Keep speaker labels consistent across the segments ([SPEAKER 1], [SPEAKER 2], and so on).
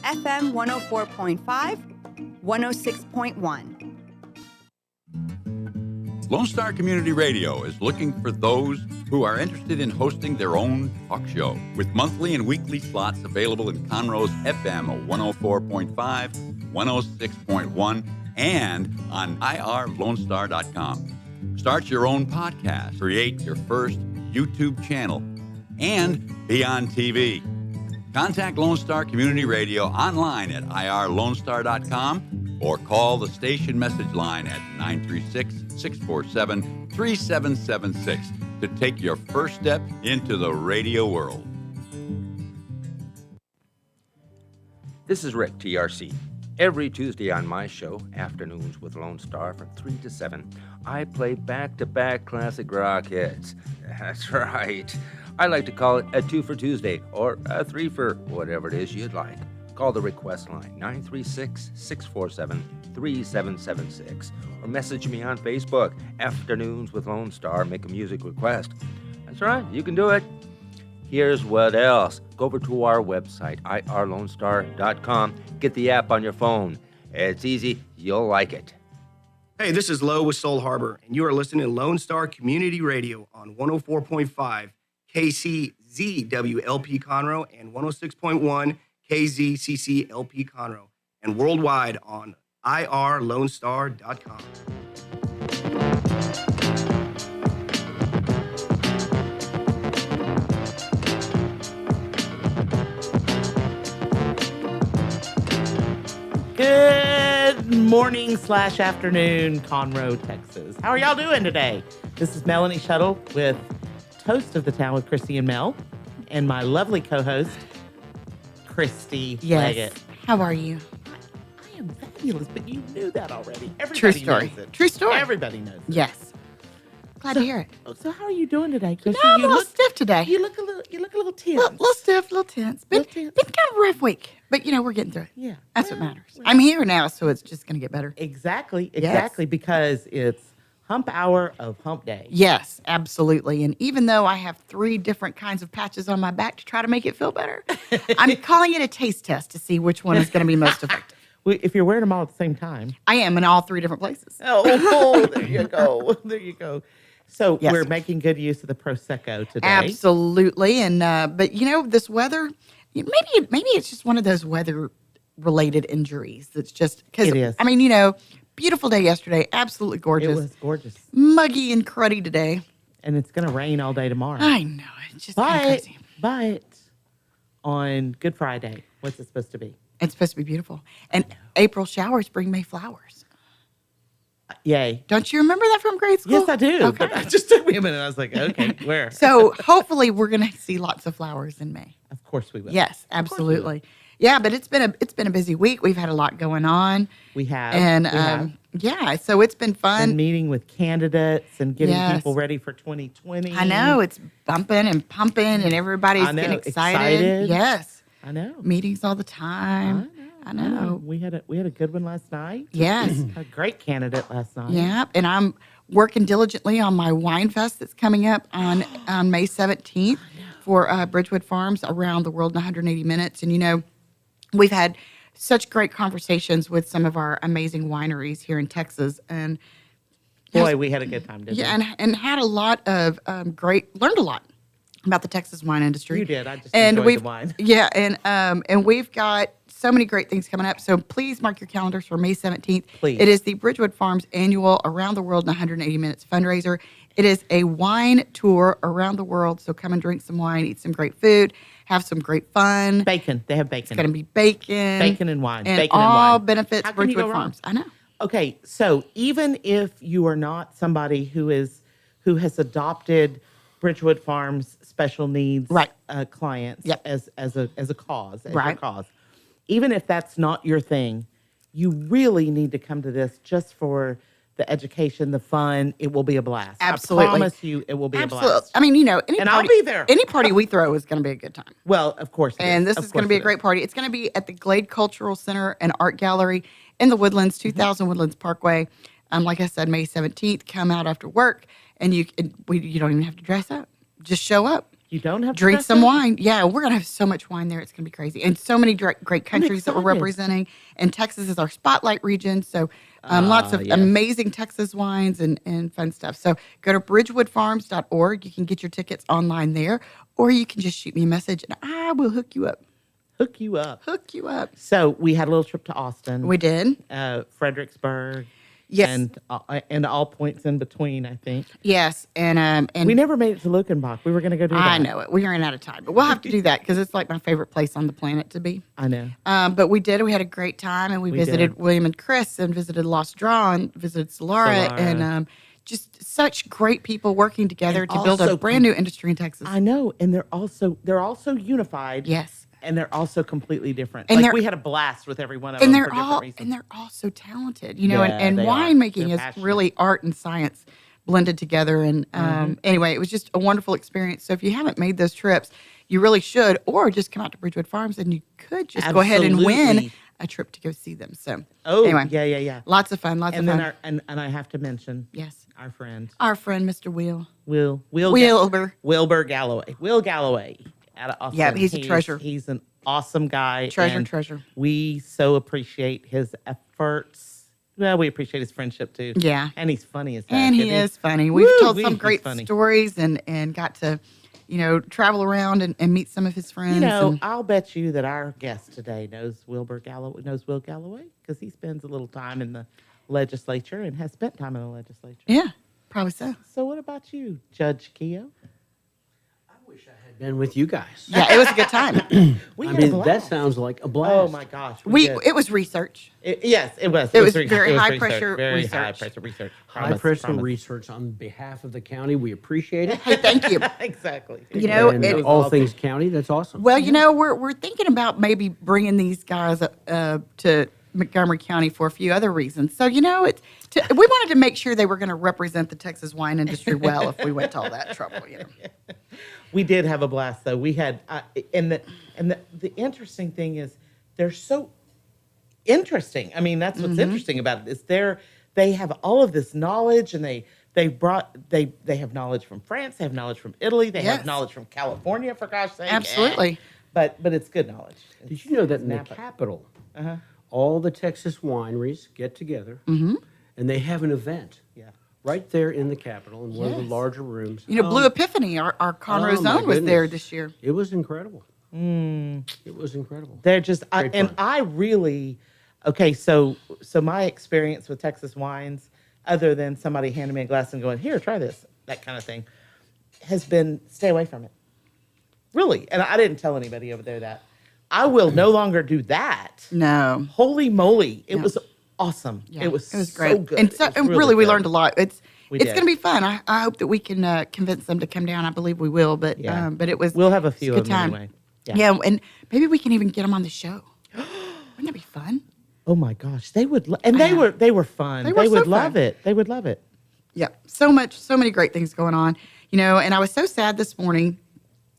[SPEAKER 1] FM 104.5, 106.1.
[SPEAKER 2] Lone Star Community Radio is looking for those who are interested in hosting their own talk show with monthly and weekly slots available in Conroe's FM 104.5, 106.1, and on irlonestar.com. Start your own podcast, create your first YouTube channel, and be on TV. Contact Lone Star Community Radio online at irlonestar.com or call the station message line at 936-647-3776 to take your first step into the radio world.
[SPEAKER 3] This is Rick, TRC. Every Tuesday on my show, Afternoons with Lone Star from 3 to 7, I play back-to-back classic rock hits. That's right. I like to call it a 2 for Tuesday or a 3 for whatever it is you'd like. Call the request line, 936-647-3776, or message me on Facebook, Afternoons with Lone Star, make a music request. That's right, you can do it. Here's what else. Go over to our website, irlonestar.com. Get the app on your phone. It's easy. You'll like it.
[SPEAKER 4] Hey, this is Lo with Soul Harbor, and you are listening to Lone Star Community Radio on 104.5 KCZWLP Conroe and 106.1 KZCCLP Conroe, and worldwide on irlonestar.com.
[SPEAKER 5] Good morning/afternoon, Conroe, Texas. How are y'all doing today? This is Melanie Schoettle with Toast of the Town with Kristi and Mel, and my lovely co-host, Kristi Leggett.
[SPEAKER 6] How are you?
[SPEAKER 5] I am fabulous, but you knew that already. Everybody
[SPEAKER 6] True story.
[SPEAKER 5] knows it.
[SPEAKER 6] True story.
[SPEAKER 5] Everybody knows it.
[SPEAKER 6] Yes. Glad to hear it.
[SPEAKER 5] So how are you doing today, Kristi?
[SPEAKER 6] I'm a little stiff today.
[SPEAKER 5] You look a little tense.
[SPEAKER 6] Little stiff, little tense. Been kind of a rough week, but we're getting through it.
[SPEAKER 5] Yeah.
[SPEAKER 6] That's what matters. I'm here now, so it's just going to get better.
[SPEAKER 5] Exactly,
[SPEAKER 6] Yes.
[SPEAKER 5] because it's hump hour of hump day.
[SPEAKER 6] Yes, absolutely. And even though I have 3 different kinds of patches on my back to try to make it feel better, I'm calling it a taste test to see which one is going to be most effective.
[SPEAKER 5] Well, if you're wearing them all at the same time.
[SPEAKER 6] I am in all 3 different places.
[SPEAKER 5] Oh, there you go. There you go. So
[SPEAKER 6] Yes.
[SPEAKER 5] we're making good use of the Prosecco today.
[SPEAKER 6] Absolutely. And but this weather, maybe it's just one of those weather-related injuries that's just because
[SPEAKER 5] It is.
[SPEAKER 6] I mean, beautiful day yesterday, absolutely gorgeous.
[SPEAKER 5] It was gorgeous.
[SPEAKER 6] Muggy and cruddy today.
[SPEAKER 5] And it's going to rain all day tomorrow.
[SPEAKER 6] I know. It's just kind of crazy.
[SPEAKER 5] But on Good Friday, what's it supposed to be?
[SPEAKER 6] It's supposed to be beautiful. And April showers bring May flowers.
[SPEAKER 5] Yay.
[SPEAKER 6] Don't you remember that from grade school?
[SPEAKER 5] Yes, I do.
[SPEAKER 6] Okay.
[SPEAKER 5] But that just took me a minute. I was like, okay, where?
[SPEAKER 6] So hopefully we're going to see lots of flowers in May.
[SPEAKER 5] Of course we will.
[SPEAKER 6] Yes, absolutely. Yeah, but it's been a busy week. We've had a lot going on.
[SPEAKER 5] We have.
[SPEAKER 6] And so it's been fun.
[SPEAKER 5] Been meeting with candidates and getting
[SPEAKER 6] Yes.
[SPEAKER 5] people ready for 2020.
[SPEAKER 6] I know it's bumping and pumping, and everybody's getting excited. Yes,
[SPEAKER 5] I know.
[SPEAKER 6] Meetings all the time. I know.
[SPEAKER 5] We had a good one last night.
[SPEAKER 6] Yes.
[SPEAKER 5] A great candidate last night.
[SPEAKER 6] Yeah, and I'm working diligently on my wine fest that's coming up on May 17th for Bridgewood Farms Around the World in 180 Minutes. And, we've had such great conversations with some of our amazing wineries here in Texas. And
[SPEAKER 5] Boy, we had a good time, didn't we?
[SPEAKER 6] and had a lot of learned a lot about the Texas wine industry.
[SPEAKER 5] You did. I just enjoyed the wine.
[SPEAKER 6] Yeah, and we've got so many great things coming up. So please mark your calendars for May 17th.
[SPEAKER 5] Please.
[SPEAKER 6] It is the Bridgewood Farms annual Around the World in 180 Minutes fundraiser. It is a wine tour around the world. So come and drink some wine, eat some great food, have some great fun.
[SPEAKER 5] Bacon. They have bacon.
[SPEAKER 6] It's going to be bacon.
[SPEAKER 5] Bacon and wine.
[SPEAKER 6] And
[SPEAKER 5] Bacon and
[SPEAKER 6] all
[SPEAKER 5] wine.
[SPEAKER 6] benefits
[SPEAKER 5] How can you
[SPEAKER 6] Bridgewood
[SPEAKER 5] go wrong?
[SPEAKER 6] Farms. I know.
[SPEAKER 5] Okay, so even if you are not somebody who has adopted Bridgewood Farms special needs
[SPEAKER 6] Right.
[SPEAKER 5] clients
[SPEAKER 6] Yep.
[SPEAKER 5] as a cause, as
[SPEAKER 6] Right.
[SPEAKER 5] your cause, even if that's not your thing, you really need to come to this just for the education, the fun. It will be a blast.
[SPEAKER 6] Absolutely.
[SPEAKER 5] I promise you, it will be a blast.
[SPEAKER 6] I mean,
[SPEAKER 5] And I'll be there.
[SPEAKER 6] Any party we throw is going to be a good time.
[SPEAKER 5] Well, of course. it
[SPEAKER 6] And this
[SPEAKER 5] Of
[SPEAKER 6] is going to
[SPEAKER 5] course
[SPEAKER 6] be a
[SPEAKER 5] it
[SPEAKER 6] great party. It's going to be at the Glade Cultural Center and Art Gallery in the Woodlands, 2000 Woodlands Parkway. Like I said, May 17th. Come out after work, and you don't even have to dress up. Just show up.
[SPEAKER 5] You don't have to
[SPEAKER 6] drink
[SPEAKER 5] dress
[SPEAKER 6] some
[SPEAKER 5] up?
[SPEAKER 6] wine. Yeah, we're going to have so much wine there. It's going to be crazy. And so many great countries that we're
[SPEAKER 5] excited.
[SPEAKER 6] representing. And Texas is our spotlight region. So lots of
[SPEAKER 5] yes.
[SPEAKER 6] amazing Texas wines and fun stuff. So go to bridgewoodfarms.org. You can get your tickets online there. Or you can just shoot me a message and I will hook you up.
[SPEAKER 5] Hook you up.
[SPEAKER 6] Hook you up.
[SPEAKER 5] So we had a little trip to Austin.
[SPEAKER 6] We did.
[SPEAKER 5] Fredericksburg.
[SPEAKER 6] Yes.
[SPEAKER 5] And all points in between, I think.
[SPEAKER 6] Yes. And
[SPEAKER 5] We never made it to Luckenbach. We were going to go do that.
[SPEAKER 6] I know it. We ran out of time. But we'll have to do that because it's like my favorite place on the planet to be.
[SPEAKER 5] I know.
[SPEAKER 6] But we did. We had a great time, and we visited
[SPEAKER 5] did.
[SPEAKER 6] William and Chris, and visited Lost Draw, and visited Solara, and just such great people working together
[SPEAKER 5] And
[SPEAKER 6] to build a
[SPEAKER 5] also
[SPEAKER 6] brand new industry in Texas.
[SPEAKER 5] I know. And they're also unified.
[SPEAKER 6] Yes,
[SPEAKER 5] And they're also completely different.
[SPEAKER 6] And
[SPEAKER 5] like
[SPEAKER 6] they're-
[SPEAKER 5] we had a blast with every one of
[SPEAKER 6] and
[SPEAKER 5] them
[SPEAKER 6] they're
[SPEAKER 5] for different
[SPEAKER 6] all
[SPEAKER 5] reasons.
[SPEAKER 6] and they're all so talented, you know.
[SPEAKER 5] Yeah,
[SPEAKER 6] and
[SPEAKER 5] they are.
[SPEAKER 6] winemaking
[SPEAKER 5] They're
[SPEAKER 6] is
[SPEAKER 5] passionate.
[SPEAKER 6] really art and science blended together. And anyway, it was just a wonderful experience. So if you haven't made those trips, you really should, or just come out to Bridgewood Farms, and you could just go ahead and win
[SPEAKER 5] Absolutely.
[SPEAKER 6] a trip to go see them. So
[SPEAKER 5] anyway,
[SPEAKER 6] anyway,
[SPEAKER 5] yeah.
[SPEAKER 6] lots of fun, lots
[SPEAKER 5] And
[SPEAKER 6] of
[SPEAKER 5] then
[SPEAKER 6] fun.
[SPEAKER 5] and I have to mention
[SPEAKER 6] Yes,
[SPEAKER 5] our friend
[SPEAKER 6] our friend Mr.
[SPEAKER 5] Wilbur
[SPEAKER 6] Wilbur.
[SPEAKER 5] Galloway. Will Galloway out of Austin.
[SPEAKER 6] Yeah, he's a treasure.
[SPEAKER 5] He's an awesome guy. and
[SPEAKER 6] Treasure.
[SPEAKER 5] We so appreciate his efforts. Well, we appreciate his friendship too.
[SPEAKER 6] Yeah.
[SPEAKER 5] And he's funny as heck.
[SPEAKER 6] And he
[SPEAKER 5] isn't
[SPEAKER 6] is funny. We've told some
[SPEAKER 5] He's
[SPEAKER 6] great
[SPEAKER 5] funny.
[SPEAKER 6] stories and got to, travel around and meet some of his friends.
[SPEAKER 5] You know,
[SPEAKER 6] and-
[SPEAKER 5] I'll bet you that our guest today knows Will Galloway because he spends a little time in the legislature and has spent time in the legislature.
[SPEAKER 6] yeah, probably so.
[SPEAKER 5] So what about you, Judge Keough?
[SPEAKER 1] I wish I had been with you guys.
[SPEAKER 6] Yeah, it was a good time.
[SPEAKER 5] We
[SPEAKER 1] I
[SPEAKER 5] had a
[SPEAKER 1] mean, that
[SPEAKER 5] blast.
[SPEAKER 1] sounds like a blast.
[SPEAKER 5] Oh my gosh. did.
[SPEAKER 6] It was research.
[SPEAKER 5] Yes, it was.
[SPEAKER 6] It was
[SPEAKER 5] research.
[SPEAKER 6] very
[SPEAKER 5] It was
[SPEAKER 6] high
[SPEAKER 5] research.
[SPEAKER 6] pressure
[SPEAKER 5] Very
[SPEAKER 6] research.
[SPEAKER 5] high pressure research.
[SPEAKER 1] High pressure research on behalf of the county. We appreciate it.
[SPEAKER 6] Hey, thank you.
[SPEAKER 5] Exactly.
[SPEAKER 6] You know,
[SPEAKER 1] and
[SPEAKER 6] it-
[SPEAKER 1] all things county, that's awesome.
[SPEAKER 6] Well, we're thinking about maybe bringing these guys to Montgomery County for a few other reasons. So, we wanted to make sure they were going to represent the Texas wine industry well if we went to all that trouble.
[SPEAKER 5] We did have a blast though. We had and the interesting thing is they're so interesting. I mean, that's what's interesting about it is they have all of this knowledge and they have knowledge from France, they have knowledge from Italy, they have
[SPEAKER 6] Yes.
[SPEAKER 5] knowledge from California for gosh sake.
[SPEAKER 6] Absolutely.
[SPEAKER 5] But it's good knowledge.
[SPEAKER 1] Did you know that in the
[SPEAKER 5] Napa.
[SPEAKER 1] capital,
[SPEAKER 5] Uh-huh.
[SPEAKER 1] all the Texas wineries get together and they have an event
[SPEAKER 5] Yeah.
[SPEAKER 1] right there in the Capitol in one of the
[SPEAKER 6] Yes.
[SPEAKER 1] larger rooms.
[SPEAKER 6] Blue Epiphany, our Conroe
[SPEAKER 1] oh, my
[SPEAKER 6] Zone was there
[SPEAKER 1] goodness.
[SPEAKER 6] this year.
[SPEAKER 1] It was incredible. It was incredible.
[SPEAKER 5] They're just
[SPEAKER 1] Great
[SPEAKER 5] and
[SPEAKER 1] fun.
[SPEAKER 5] I really okay, so my experience with Texas wines, other than somebody handing me a glass and going, "Here, try this," that kind of thing, has been stay away from it. Really. And I didn't tell anybody over there that. I will no longer do that.
[SPEAKER 6] No.
[SPEAKER 5] Holy moly. It
[SPEAKER 6] Yeah.
[SPEAKER 5] was awesome.
[SPEAKER 6] Yeah,
[SPEAKER 5] It was
[SPEAKER 6] great.
[SPEAKER 5] so good.
[SPEAKER 6] And,
[SPEAKER 5] It was
[SPEAKER 6] really, we
[SPEAKER 5] good.
[SPEAKER 6] learned a lot. It's
[SPEAKER 5] We
[SPEAKER 6] it's
[SPEAKER 5] did.
[SPEAKER 6] going to be fun. I hope that we can convince them to come down. I believe we will. But
[SPEAKER 5] Yeah.
[SPEAKER 6] but it was
[SPEAKER 5] We'll have a
[SPEAKER 6] it's
[SPEAKER 5] few
[SPEAKER 6] good
[SPEAKER 5] of them
[SPEAKER 6] time.
[SPEAKER 5] anyway.
[SPEAKER 6] Yeah, and maybe we can even get them on the show. Wouldn't that be fun?
[SPEAKER 5] Oh my gosh. They would and they were fun.
[SPEAKER 6] They were so
[SPEAKER 5] would love
[SPEAKER 6] fun.
[SPEAKER 5] it. They would love it.
[SPEAKER 6] Yeah, so many great things going on. And I was so sad this morning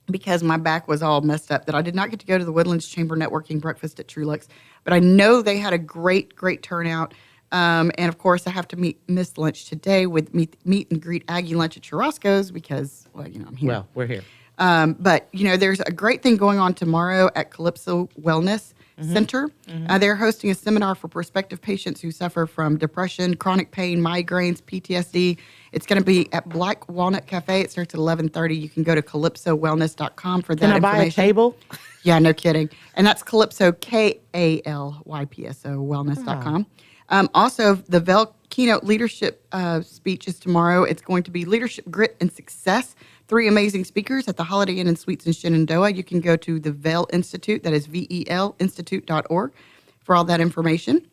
[SPEAKER 6] because my back was all messed up that I did not get to go to the Woodlands Chamber networking breakfast at Trulux. But I know they had a great turnout. And of course, I have to miss lunch today with meet and greet Aggie lunch at Churrasco's because, I'm here.
[SPEAKER 5] Well, we're here.
[SPEAKER 6] But there's a great thing going on tomorrow at Calypso Wellness Center. They're hosting a seminar for prospective patients who suffer from depression, chronic pain, migraines, PTSD. It's going to be at Black Walnut Cafe. It starts at 11:30. You can go to calypsowellness.com for that
[SPEAKER 5] Can I buy a
[SPEAKER 6] information.
[SPEAKER 5] table?
[SPEAKER 6] Yeah, no kidding. And that's Calypso, Kalypso, wellness.com. Also, the VEL keynote leadership speech is tomorrow. It's going to be Leadership, Grit, and Success. 3 amazing speakers at the Holiday Inn and Suites in Shenandoah. You can go to the VEL Institute, that is VEL Institute.org, for all that information.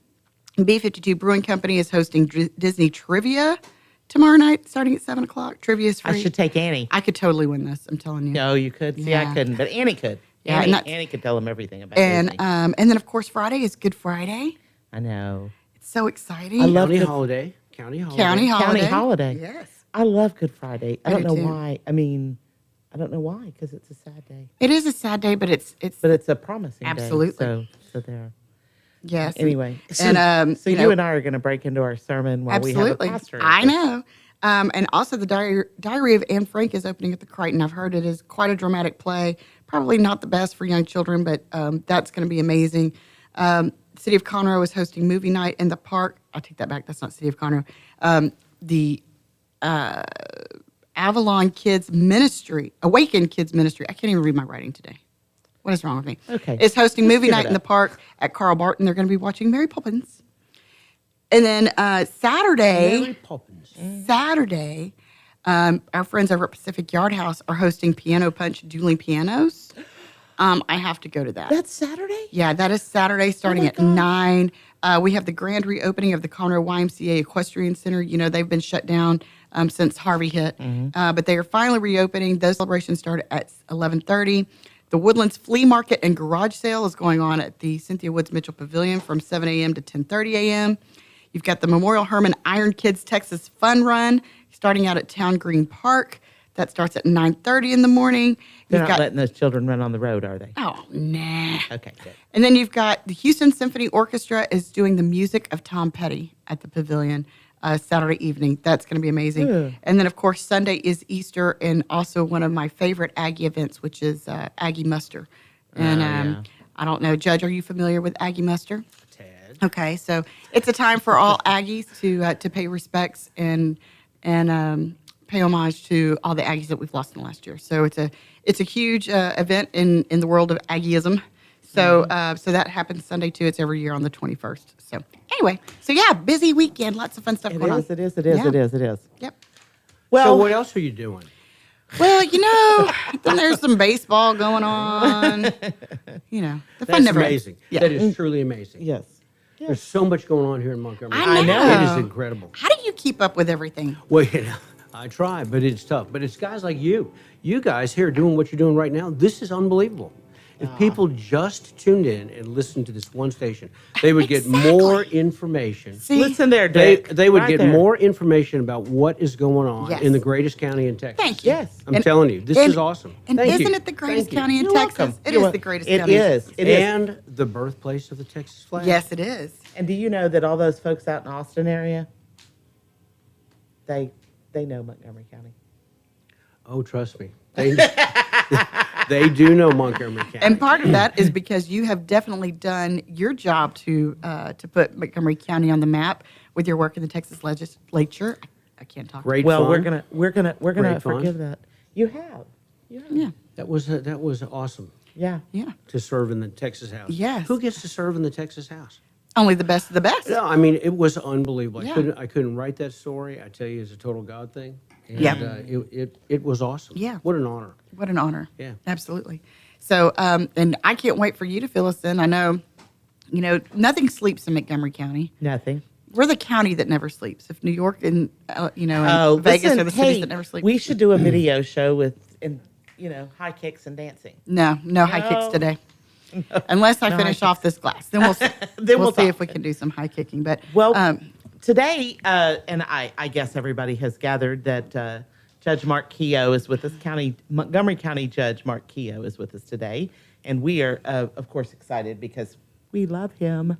[SPEAKER 6] B52 Brewing Company is hosting Disney Trivia tomorrow night, starting at 7 o'clock. Trivia is free.
[SPEAKER 5] I should take Annie.
[SPEAKER 6] I could totally win this, I'm telling you.
[SPEAKER 5] No, you could. See,
[SPEAKER 6] Yeah.
[SPEAKER 5] I couldn't, but Annie could.
[SPEAKER 6] Yeah,
[SPEAKER 5] Annie,
[SPEAKER 6] and that's-
[SPEAKER 5] Annie could tell him everything about
[SPEAKER 6] And
[SPEAKER 5] Disney.
[SPEAKER 6] and then, of course, Friday is Good Friday.
[SPEAKER 5] I know.
[SPEAKER 6] It's so exciting.
[SPEAKER 5] I love
[SPEAKER 1] County
[SPEAKER 5] the-
[SPEAKER 1] holiday. County holiday.
[SPEAKER 6] County holiday.
[SPEAKER 5] County holiday.
[SPEAKER 6] Yes.
[SPEAKER 5] I love Good Friday. I
[SPEAKER 6] I
[SPEAKER 5] don't
[SPEAKER 6] do
[SPEAKER 5] know
[SPEAKER 6] too.
[SPEAKER 5] why. I mean, I don't know why because it's a sad day,
[SPEAKER 6] It is a sad day, but it's
[SPEAKER 5] but it's a promising
[SPEAKER 6] Absolutely.
[SPEAKER 5] day. So there.
[SPEAKER 6] yes.
[SPEAKER 5] Anyway,
[SPEAKER 6] And
[SPEAKER 5] so you and I are going to break into our sermon while we have a
[SPEAKER 6] absolutely.
[SPEAKER 5] pastor.
[SPEAKER 6] I know. And also the Diary of Anne Frank is opening at the Crichton. I've heard it is quite a dramatic play. Probably not the best for young children, but that's going to be amazing. City of Conroe is hosting movie night in the park. I take that back. That's not City of Conroe. The Avalon Kids Ministry, Awaken Kids Ministry. I can't even read my writing today. What is wrong with me?
[SPEAKER 5] Okay.
[SPEAKER 6] Is hosting movie
[SPEAKER 5] give it
[SPEAKER 6] night in the
[SPEAKER 5] up.
[SPEAKER 6] park at Carl Barton. They're going to be watching Mary Poppins. And then Saturday,
[SPEAKER 1] Mary Poppins.
[SPEAKER 6] our friends over at Pacific Yard House are hosting Piano Punch Dueling Pianos. I have to go to that.
[SPEAKER 5] That's Saturday?
[SPEAKER 6] Yeah, that is Saturday starting
[SPEAKER 5] my
[SPEAKER 6] at
[SPEAKER 5] gosh.
[SPEAKER 6] 9. We have the grand reopening of the Conroe YMCA Equestrian Center. You know, they've been shut down since Harvey hit, but they are finally reopening. Those celebrations start at 11:30. The Woodlands Flea Market and Garage Sale is going on at the Cynthia Woods Mitchell Pavilion from 7 a.m. to 10:30 a.m. You've got the Memorial Herman Iron Kids Texas Fun Run starting out at Town Green Park. That starts at 9:30 in the morning.
[SPEAKER 5] They're
[SPEAKER 6] You've
[SPEAKER 5] not
[SPEAKER 6] got
[SPEAKER 5] letting those children run on the road, are they?
[SPEAKER 6] oh nah.
[SPEAKER 5] Okay, good.
[SPEAKER 6] And then you've got the Houston Symphony Orchestra is doing the music of Tom Petty at the Pavilion Saturday evening. That's going to be amazing.
[SPEAKER 5] Yeah.
[SPEAKER 6] And then, of course, Sunday is Easter and also one of my favorite Aggie events, which is Aggie Muster. And
[SPEAKER 5] yeah.
[SPEAKER 6] I don't know, Judge, are you familiar with Aggie Muster?
[SPEAKER 1] Tad.
[SPEAKER 6] Okay, so it's a time for all Aggies to pay respects and pay homage to all the Aggies that we've lost in the last year. So it's a huge event in the world of Aggieism. So so that happens Sunday too. It's every year on the 21st. So anyway, so yeah, busy weekend, lots of fun stuff going on.
[SPEAKER 5] It is.
[SPEAKER 6] Yeah. Yep.
[SPEAKER 5] Well,
[SPEAKER 1] So what else are you doing?
[SPEAKER 6] Well, you know, then there's some baseball going on. You know, the fun
[SPEAKER 1] That's
[SPEAKER 6] never ends.
[SPEAKER 1] amazing.
[SPEAKER 6] Yeah.
[SPEAKER 1] That is truly amazing.
[SPEAKER 5] yes.
[SPEAKER 1] There's so much going on here in Montgomery.
[SPEAKER 6] I know.
[SPEAKER 1] It is incredible.
[SPEAKER 6] How do you keep up with everything?
[SPEAKER 1] Well, you know, I try, but it's tough. But it's guys like you. You guys here doing what you're doing right now. This is unbelievable. If people just tuned in and listened to this one station, they would get
[SPEAKER 6] Exactly.
[SPEAKER 1] more information.
[SPEAKER 6] See?
[SPEAKER 5] Listen there,
[SPEAKER 1] They,
[SPEAKER 5] Dick.
[SPEAKER 1] they would
[SPEAKER 5] Right
[SPEAKER 1] get
[SPEAKER 5] there.
[SPEAKER 1] more information about what is going on
[SPEAKER 6] Yes.
[SPEAKER 1] in the greatest county in Texas.
[SPEAKER 6] Thank you.
[SPEAKER 5] Yes.
[SPEAKER 1] I'm telling you, this is awesome.
[SPEAKER 6] And
[SPEAKER 1] Thank
[SPEAKER 6] isn't
[SPEAKER 1] you.
[SPEAKER 6] it the greatest
[SPEAKER 1] Thank you.
[SPEAKER 6] county in
[SPEAKER 5] You're
[SPEAKER 6] Texas?
[SPEAKER 5] welcome.
[SPEAKER 6] It
[SPEAKER 5] You're
[SPEAKER 6] is
[SPEAKER 5] wel-
[SPEAKER 6] the greatest
[SPEAKER 5] It
[SPEAKER 6] county.
[SPEAKER 5] is. It is.
[SPEAKER 1] And the birthplace of the Texas flag.
[SPEAKER 6] Yes, it is.
[SPEAKER 5] And do you know that all those folks out in Austin area, they know Montgomery County.
[SPEAKER 1] Oh, trust me. They do know Montgomery County.
[SPEAKER 6] And part of that is because you have definitely done your job to put Montgomery County on the map with your work in the Texas legislature. I can't talk.
[SPEAKER 1] Great
[SPEAKER 5] Well,
[SPEAKER 1] fun.
[SPEAKER 5] we're gonna
[SPEAKER 1] Great fun.
[SPEAKER 5] forgive that. You have.
[SPEAKER 6] Yeah.
[SPEAKER 1] That was awesome
[SPEAKER 5] Yeah.
[SPEAKER 6] Yeah.
[SPEAKER 1] to serve in the Texas House.
[SPEAKER 6] Yes.
[SPEAKER 1] Who gets to serve in the Texas House?
[SPEAKER 6] Only the best of the best.
[SPEAKER 1] No, I mean it was unbelievable.
[SPEAKER 6] Yeah.
[SPEAKER 1] I couldn't write that story. I tell you, it's a total God thing. And,
[SPEAKER 6] Yeah.
[SPEAKER 1] It was awesome.
[SPEAKER 6] Yeah.
[SPEAKER 1] What an honor.
[SPEAKER 6] What an honor.
[SPEAKER 1] Yeah.
[SPEAKER 6] Absolutely. So, and I can't wait for you to fill us in. I know, nothing sleeps in Montgomery County.
[SPEAKER 5] Nothing.
[SPEAKER 6] We're the county that never sleeps. If New York and, and Vegas
[SPEAKER 5] listen,
[SPEAKER 6] are the cities
[SPEAKER 5] hey,
[SPEAKER 6] that never sleep.
[SPEAKER 5] we should do a video show with, high kicks and dancing.
[SPEAKER 6] No high kicks today. Unless I
[SPEAKER 5] No
[SPEAKER 6] finish
[SPEAKER 5] high
[SPEAKER 6] off this glass. Then we'll,
[SPEAKER 5] Then
[SPEAKER 6] we'll
[SPEAKER 5] we'll
[SPEAKER 6] see
[SPEAKER 5] talk.
[SPEAKER 6] if we can do some high kicking. But
[SPEAKER 5] Well, today, and I guess everybody has gathered that Judge Mark Keough is with us. Montgomery County Judge Mark Keough is with us today, and we are, of course, excited because we love him.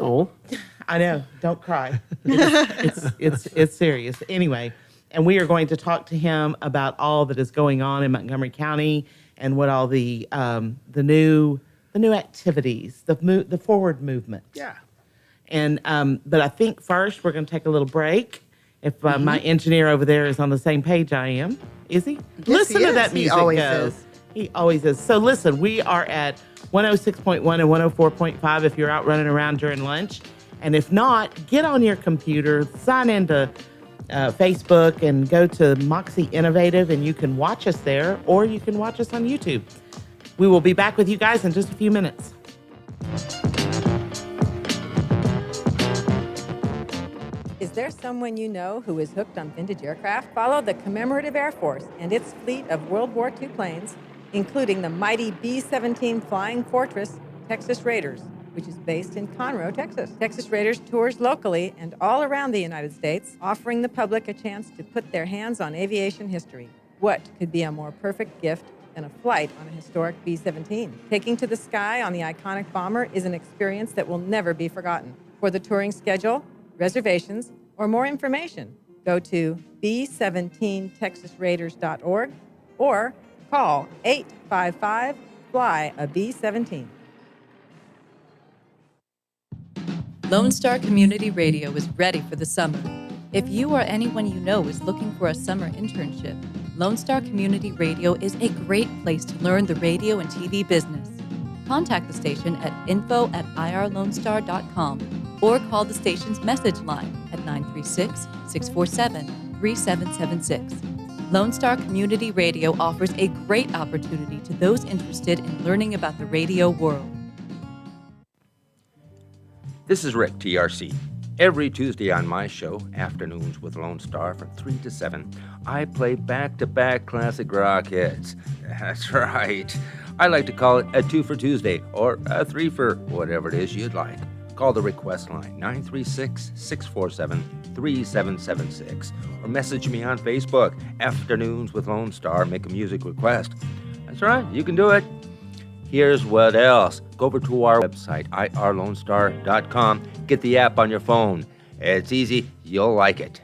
[SPEAKER 1] Oh,
[SPEAKER 5] I know. Don't cry. It's serious. Anyway, and we are going to talk to him about all that is going on in Montgomery County and what all the new activities, the forward movement.
[SPEAKER 1] yeah.
[SPEAKER 5] And but I think first we're going to take a little break. If my engineer over there is on the same page I am, is he?
[SPEAKER 6] Yes,
[SPEAKER 5] Listen
[SPEAKER 6] he
[SPEAKER 5] to
[SPEAKER 6] is.
[SPEAKER 5] that
[SPEAKER 6] He
[SPEAKER 5] music
[SPEAKER 6] always
[SPEAKER 5] go.
[SPEAKER 6] is.
[SPEAKER 5] He always is. So listen, we are at 106.1 and 104.5 if you're out running around during lunch. And if not, get on your computer, sign into Facebook and go to Moxie Innovative and you can watch us there or you can watch us on YouTube. We will be back with you guys in just a few minutes.
[SPEAKER 7] Is there someone you know who is hooked on vintage aircraft? Follow the Commemorative Air Force and its fleet of World War II planes, including the mighty B-17 Flying Fortress Texas Raiders, which is based in Conroe, Texas. Texas Raiders tours locally and all around the United States, offering the public a chance to put their hands on aviation history. What could be a more perfect gift than a flight on a historic B-17? Taking to the sky on the iconic bomber is an experience that will never be forgotten. For the touring schedule, reservations, or more information, Go to b17texasraiders.org or call 855-FLY-A-B-17.
[SPEAKER 8] Lone Star Community Radio is ready for the summer. If you or anyone you know is looking for a summer internship, Lone Star Community Radio is a great place to learn the radio and TV business. Contact the station at info@irlonestar.com or call the station's message line at 936-647-3776. Lone Star Community Radio offers a great opportunity to those interested in learning about the radio world.
[SPEAKER 3] This is Rick, TRC. Every Tuesday on my show, Afternoons with Lone Star from 3 to 7, I play back-to-back classic rock hits. That's right. I like to call it a 2 for Tuesday or a 3 for whatever it is you'd like. Call the request line, 936-647-3776, or message me on Facebook, Afternoons with Lone Star, make a music request. That's right, you can do it. Here's what else. Go over to our website, irlonestar.com. Get the app on your phone. It's easy. You'll like it.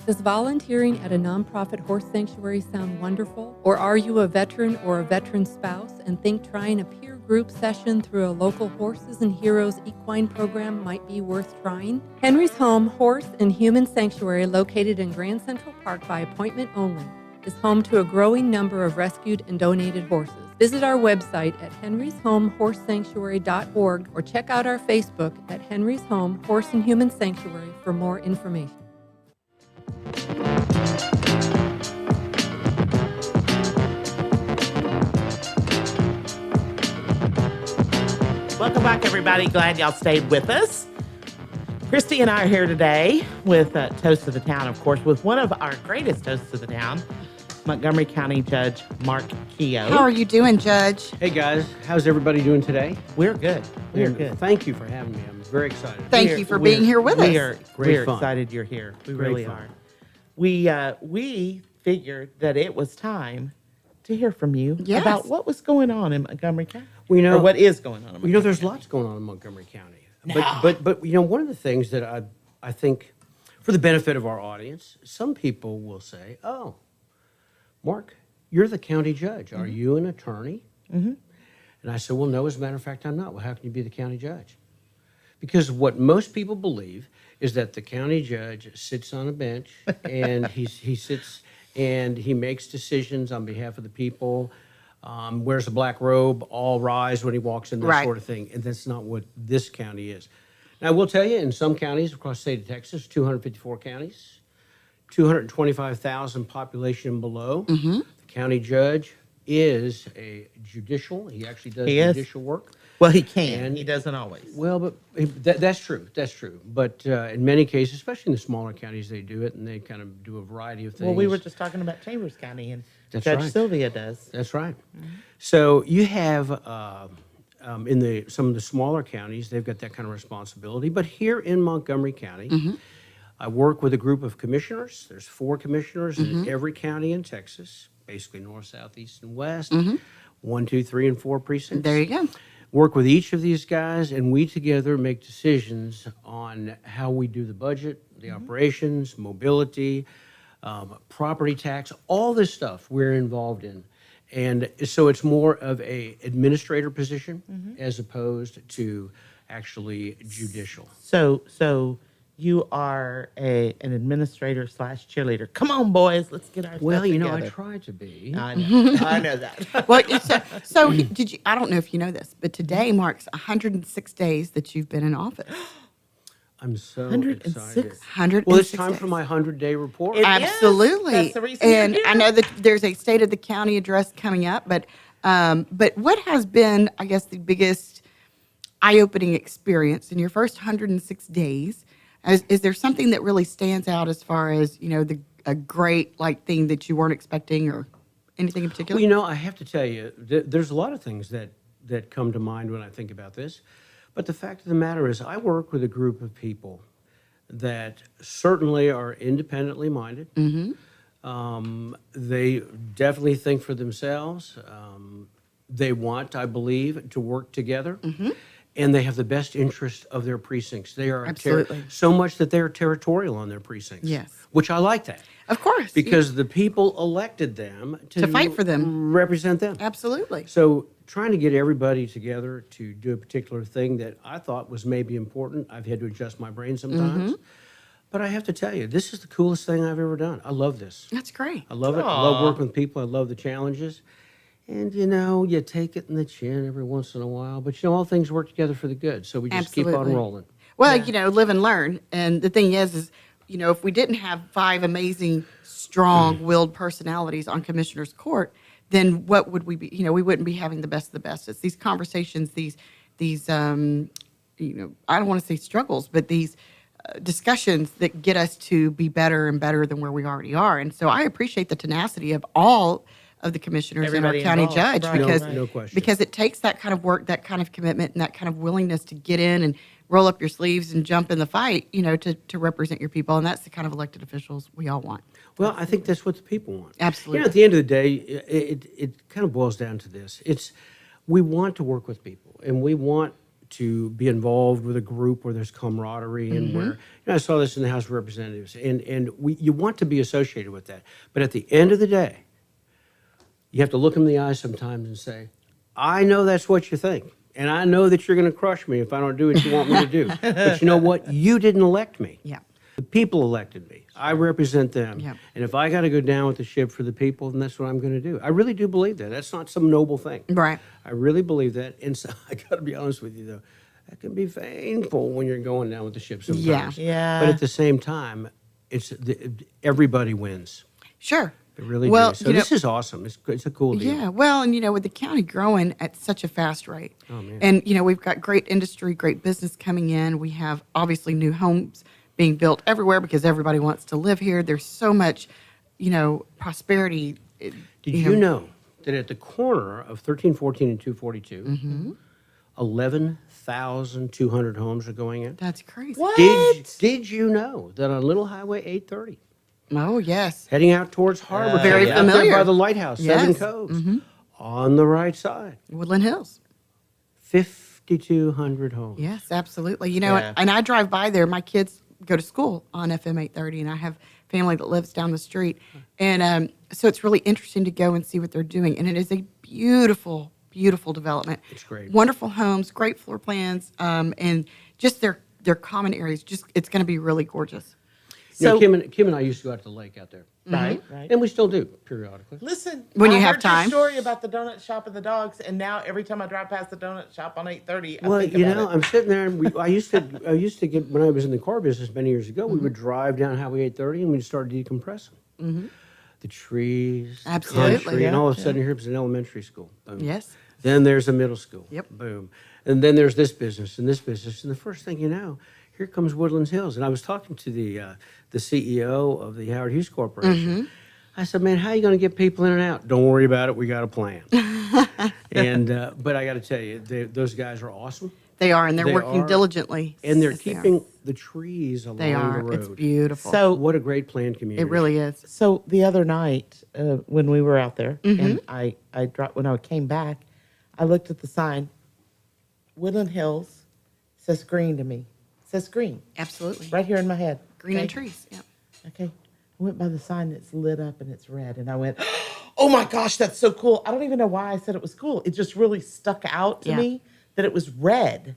[SPEAKER 9] Does volunteering at a nonprofit horse sanctuary sound wonderful? Or are you a veteran or a veteran spouse and think trying a peer group session through a local Horses and Heroes equine program might be worth trying? Henry's Home Horse and Human Sanctuary, located in Grand Central Park by appointment only, is home to a growing number of rescued and donated horses. Visit our website at henryshomehorsesanctuary.org or check out our Facebook at Henry's Home Horse and Human Sanctuary for more information.
[SPEAKER 5] Welcome back, everybody. Glad y'all stayed with us. Kristi and I are here today with Toast of the Town, of course, with one of our greatest toasts of the town, Montgomery County Judge Mark Keough.
[SPEAKER 6] How are you doing, Judge?
[SPEAKER 1] Hey guys, how's everybody doing today?
[SPEAKER 5] We're good. We're
[SPEAKER 1] And
[SPEAKER 5] good.
[SPEAKER 1] Thank you for having me. I'm very excited.
[SPEAKER 6] Thank you for being here with us.
[SPEAKER 1] Great
[SPEAKER 5] We're
[SPEAKER 1] fun.
[SPEAKER 5] excited you're here. We
[SPEAKER 1] Great
[SPEAKER 5] really
[SPEAKER 1] fun.
[SPEAKER 5] are. We figured that it was time to hear from you
[SPEAKER 6] Yes.
[SPEAKER 5] about what was going on in Montgomery County.
[SPEAKER 1] Well, you know-
[SPEAKER 5] or what is going on in Montgomery
[SPEAKER 1] There's
[SPEAKER 5] County.
[SPEAKER 1] lots going on in Montgomery County. But one of the things that I think, for the benefit of our audience, some people will say, "Oh, Mark, you're the county judge. Are you an attorney?" Mm-hmm. And I said, "Well, no. As a matter of fact, I'm not." "Well, how can you be the county judge?" Because what most people believe is that the county judge sits on a bench and he sits and he makes decisions on behalf of the people. Wears a black robe, all rise when he walks in, that
[SPEAKER 6] Right.
[SPEAKER 1] sort of thing. And that's not what this county is. Now, I will tell you, in some counties across the state of Texas, 254 counties, 225,000 population and below, the county judge is a judicial. He actually does
[SPEAKER 5] He is.
[SPEAKER 1] judicial work.
[SPEAKER 5] Well, he can.
[SPEAKER 1] And-
[SPEAKER 5] He doesn't always.
[SPEAKER 1] Well, but that's true. That's true. But in many cases, especially in the smaller counties, they do it, and they kind of do a variety of things.
[SPEAKER 5] Well, we were just talking about Chambers County, and
[SPEAKER 1] That's
[SPEAKER 5] Judge
[SPEAKER 1] right.
[SPEAKER 5] Sylvia does.
[SPEAKER 1] That's right. So you have in some of the smaller counties, they've got that kind of responsibility. But here in Montgomery County, I work with a group of commissioners. There's 4 commissioners in every county in Texas, basically north, south, east, and west. 1, 2, 3, and 4 precincts.
[SPEAKER 6] There you go.
[SPEAKER 1] Work with each of these guys, and we together make decisions on how we do the budget, the operations, mobility, property tax, all this stuff we're involved in. And so it's more of a administrator position as opposed to actually judicial.
[SPEAKER 5] So you are an administrator / cheerleader. Come on, boys, let's get our
[SPEAKER 1] Well,
[SPEAKER 5] stuff
[SPEAKER 1] you know, I
[SPEAKER 5] together.
[SPEAKER 1] try to be.
[SPEAKER 5] I know. I know that.
[SPEAKER 6] Well, so did you? I don't know if you know this, but today marks 106 days that you've been in office.
[SPEAKER 1] I'm so
[SPEAKER 5] 106?
[SPEAKER 1] excited.
[SPEAKER 6] 106
[SPEAKER 1] Well, it's time
[SPEAKER 6] days.
[SPEAKER 1] for my 100-day report.
[SPEAKER 5] It-
[SPEAKER 6] Absolutely.
[SPEAKER 5] That's the reason you're
[SPEAKER 6] and
[SPEAKER 5] here.
[SPEAKER 6] I know that there's a State of the County address coming up, but what has been, I guess, the biggest eye-opening experience in your first 106 days? Is there something that really stands out as far as, a great thing that you weren't expecting or anything in particular?
[SPEAKER 1] Well, you know, I have to tell you, there's a lot of things that come to mind when I think about this. But the fact of the matter is, I work with a group of people that certainly are independently minded. They definitely think for themselves. They want, I believe, to work together. and they have the best interest of their precincts. They are
[SPEAKER 6] Absolutely.
[SPEAKER 1] so much that they are territorial on their precincts.
[SPEAKER 6] Yes.
[SPEAKER 1] Which I like that.
[SPEAKER 6] Of course.
[SPEAKER 1] Because the people elected them
[SPEAKER 6] To fight for them.
[SPEAKER 1] represent them.
[SPEAKER 6] Absolutely.
[SPEAKER 1] So trying to get everybody together to do a particular thing that I thought was maybe important, I've had to adjust my brain sometimes. But I have to tell you, this is the coolest thing I've ever done. I love this.
[SPEAKER 6] That's great.
[SPEAKER 1] I love it. I love working with people. I love the challenges. And, you take it in the chin every once in a while. But, all things work together for the good. So we just keep on
[SPEAKER 6] Absolutely.
[SPEAKER 1] rolling.
[SPEAKER 6] Well, live and learn. And the thing is, if we didn't have 5 amazing, strong-willed personalities on Commissioner's Court, then what would we be? We wouldn't be having the best of the best. It's these conversations, these I don't want to say struggles, but these discussions that get us to be better and better than where we already are. And so I appreciate the tenacity of all of the commissioners
[SPEAKER 5] Everybody
[SPEAKER 6] and our county
[SPEAKER 5] involved.
[SPEAKER 6] judge
[SPEAKER 5] Right.
[SPEAKER 6] because
[SPEAKER 1] No question.
[SPEAKER 6] because it takes that kind of work, that kind of commitment, and that kind of willingness to get in and roll up your sleeves and jump in the fight, to represent your people. And that's the kind of elected officials we all want.
[SPEAKER 1] Well, I think that's what the people want.
[SPEAKER 6] Absolutely.
[SPEAKER 1] At the end of the day, it kind of boils down to this. We want to work with people, and we want to be involved with a group where there's camaraderie and where, I saw this in the House of Representatives, and you want to be associated with that. But at the end of the day, you have to look them in the eye sometimes and say, I know that's what you think. And I know that you're going to crush me if I don't do what you want me to do. But you know what? You didn't elect me.
[SPEAKER 6] Yeah.
[SPEAKER 1] The people elected me. I represent them.
[SPEAKER 6] Yeah.
[SPEAKER 1] And if I got to go down with the ship for the people, then that's what I'm going to do. I really do believe that. That's not some noble thing.
[SPEAKER 6] Right.
[SPEAKER 1] I really believe that. And so I got to be honest with you, though. That can be painful when you're going down with the ship sometimes.
[SPEAKER 5] Yeah.
[SPEAKER 1] But at the same time, everybody wins.
[SPEAKER 6] Sure.
[SPEAKER 1] They really
[SPEAKER 6] Well,
[SPEAKER 1] do. So this is awesome. It's a cool deal.
[SPEAKER 6] Yeah, well, and with the county growing at such a fast rate,
[SPEAKER 1] Oh, man.
[SPEAKER 6] and we've got great industry, great business coming in. We have obviously new homes being built everywhere because everybody wants to live here. There's so much, prosperity.
[SPEAKER 1] Did you know that at the corner of 1314 and 242, 11,200 homes are going in?
[SPEAKER 6] That's crazy.
[SPEAKER 5] What?
[SPEAKER 1] Did you know that on Little Highway 830,
[SPEAKER 6] Oh yes,
[SPEAKER 1] heading out towards Harbor,
[SPEAKER 6] Very
[SPEAKER 1] out there
[SPEAKER 6] familiar.
[SPEAKER 1] by the lighthouse, Seven
[SPEAKER 6] Yes.
[SPEAKER 1] Coves, on the right side,
[SPEAKER 6] Woodland Hills.
[SPEAKER 1] 5,200 homes.
[SPEAKER 6] Yes, absolutely.
[SPEAKER 5] Yeah.
[SPEAKER 6] And I drive by there. My kids go to school on FM 830, and I have family that lives down the street. And so it's really interesting to go and see what they're doing. And it is a beautiful, beautiful development.
[SPEAKER 1] It's great.
[SPEAKER 6] Wonderful homes, great floor plans, and just their common areas. It's going to be really gorgeous.
[SPEAKER 5] So,
[SPEAKER 1] Kim and I used to go out to the lake out there,
[SPEAKER 5] right.
[SPEAKER 1] and we still do periodically.
[SPEAKER 5] Listen,
[SPEAKER 6] When you
[SPEAKER 5] I
[SPEAKER 6] have
[SPEAKER 5] heard your
[SPEAKER 6] time.
[SPEAKER 5] story about the donut shop and the dogs, and now every time I drive past the donut shop on 8:30, I
[SPEAKER 1] Well,
[SPEAKER 5] think about it.
[SPEAKER 1] I'm sitting there, and I used to get, when I was in the car business many years ago, we would drive down Highway 830 and we'd start decompressing. The trees, the
[SPEAKER 6] Absolutely,
[SPEAKER 1] country, and
[SPEAKER 5] yeah.
[SPEAKER 1] all of a sudden here's an elementary school. Boom.
[SPEAKER 6] Yes.
[SPEAKER 1] Then there's a middle school.
[SPEAKER 6] Yep.
[SPEAKER 1] Boom. And then there's this business and this business. And the first thing you know, here comes Woodlands Hills. And I was talking to the CEO of the Howard Hughes Corporation. I said, man, how are you going to get people in and out? Don't worry about it. We got a plan. And but I got to tell you, those guys are awesome.
[SPEAKER 6] They are, and they're
[SPEAKER 1] They
[SPEAKER 6] working
[SPEAKER 1] are.
[SPEAKER 6] diligently.
[SPEAKER 1] And they're
[SPEAKER 6] Yes, they are.
[SPEAKER 1] keeping the trees along
[SPEAKER 6] They are.
[SPEAKER 1] the road.
[SPEAKER 6] It's beautiful.
[SPEAKER 5] So
[SPEAKER 1] What a great planned community.
[SPEAKER 6] it really is.
[SPEAKER 5] So the other night, when we were out there, and I dropped when I came back, I looked at the sign. Woodland Hills says green to me. It says green
[SPEAKER 6] Absolutely.
[SPEAKER 5] right here in my head.
[SPEAKER 6] Green and
[SPEAKER 5] Okay?
[SPEAKER 6] trees. Yeah.
[SPEAKER 5] Okay. I went by the sign that's lit up and it's red, and I went, "Oh my gosh, that's so cool!" I don't even know why I said it was cool. It just really stuck out to
[SPEAKER 6] Yeah.
[SPEAKER 5] me that it was red.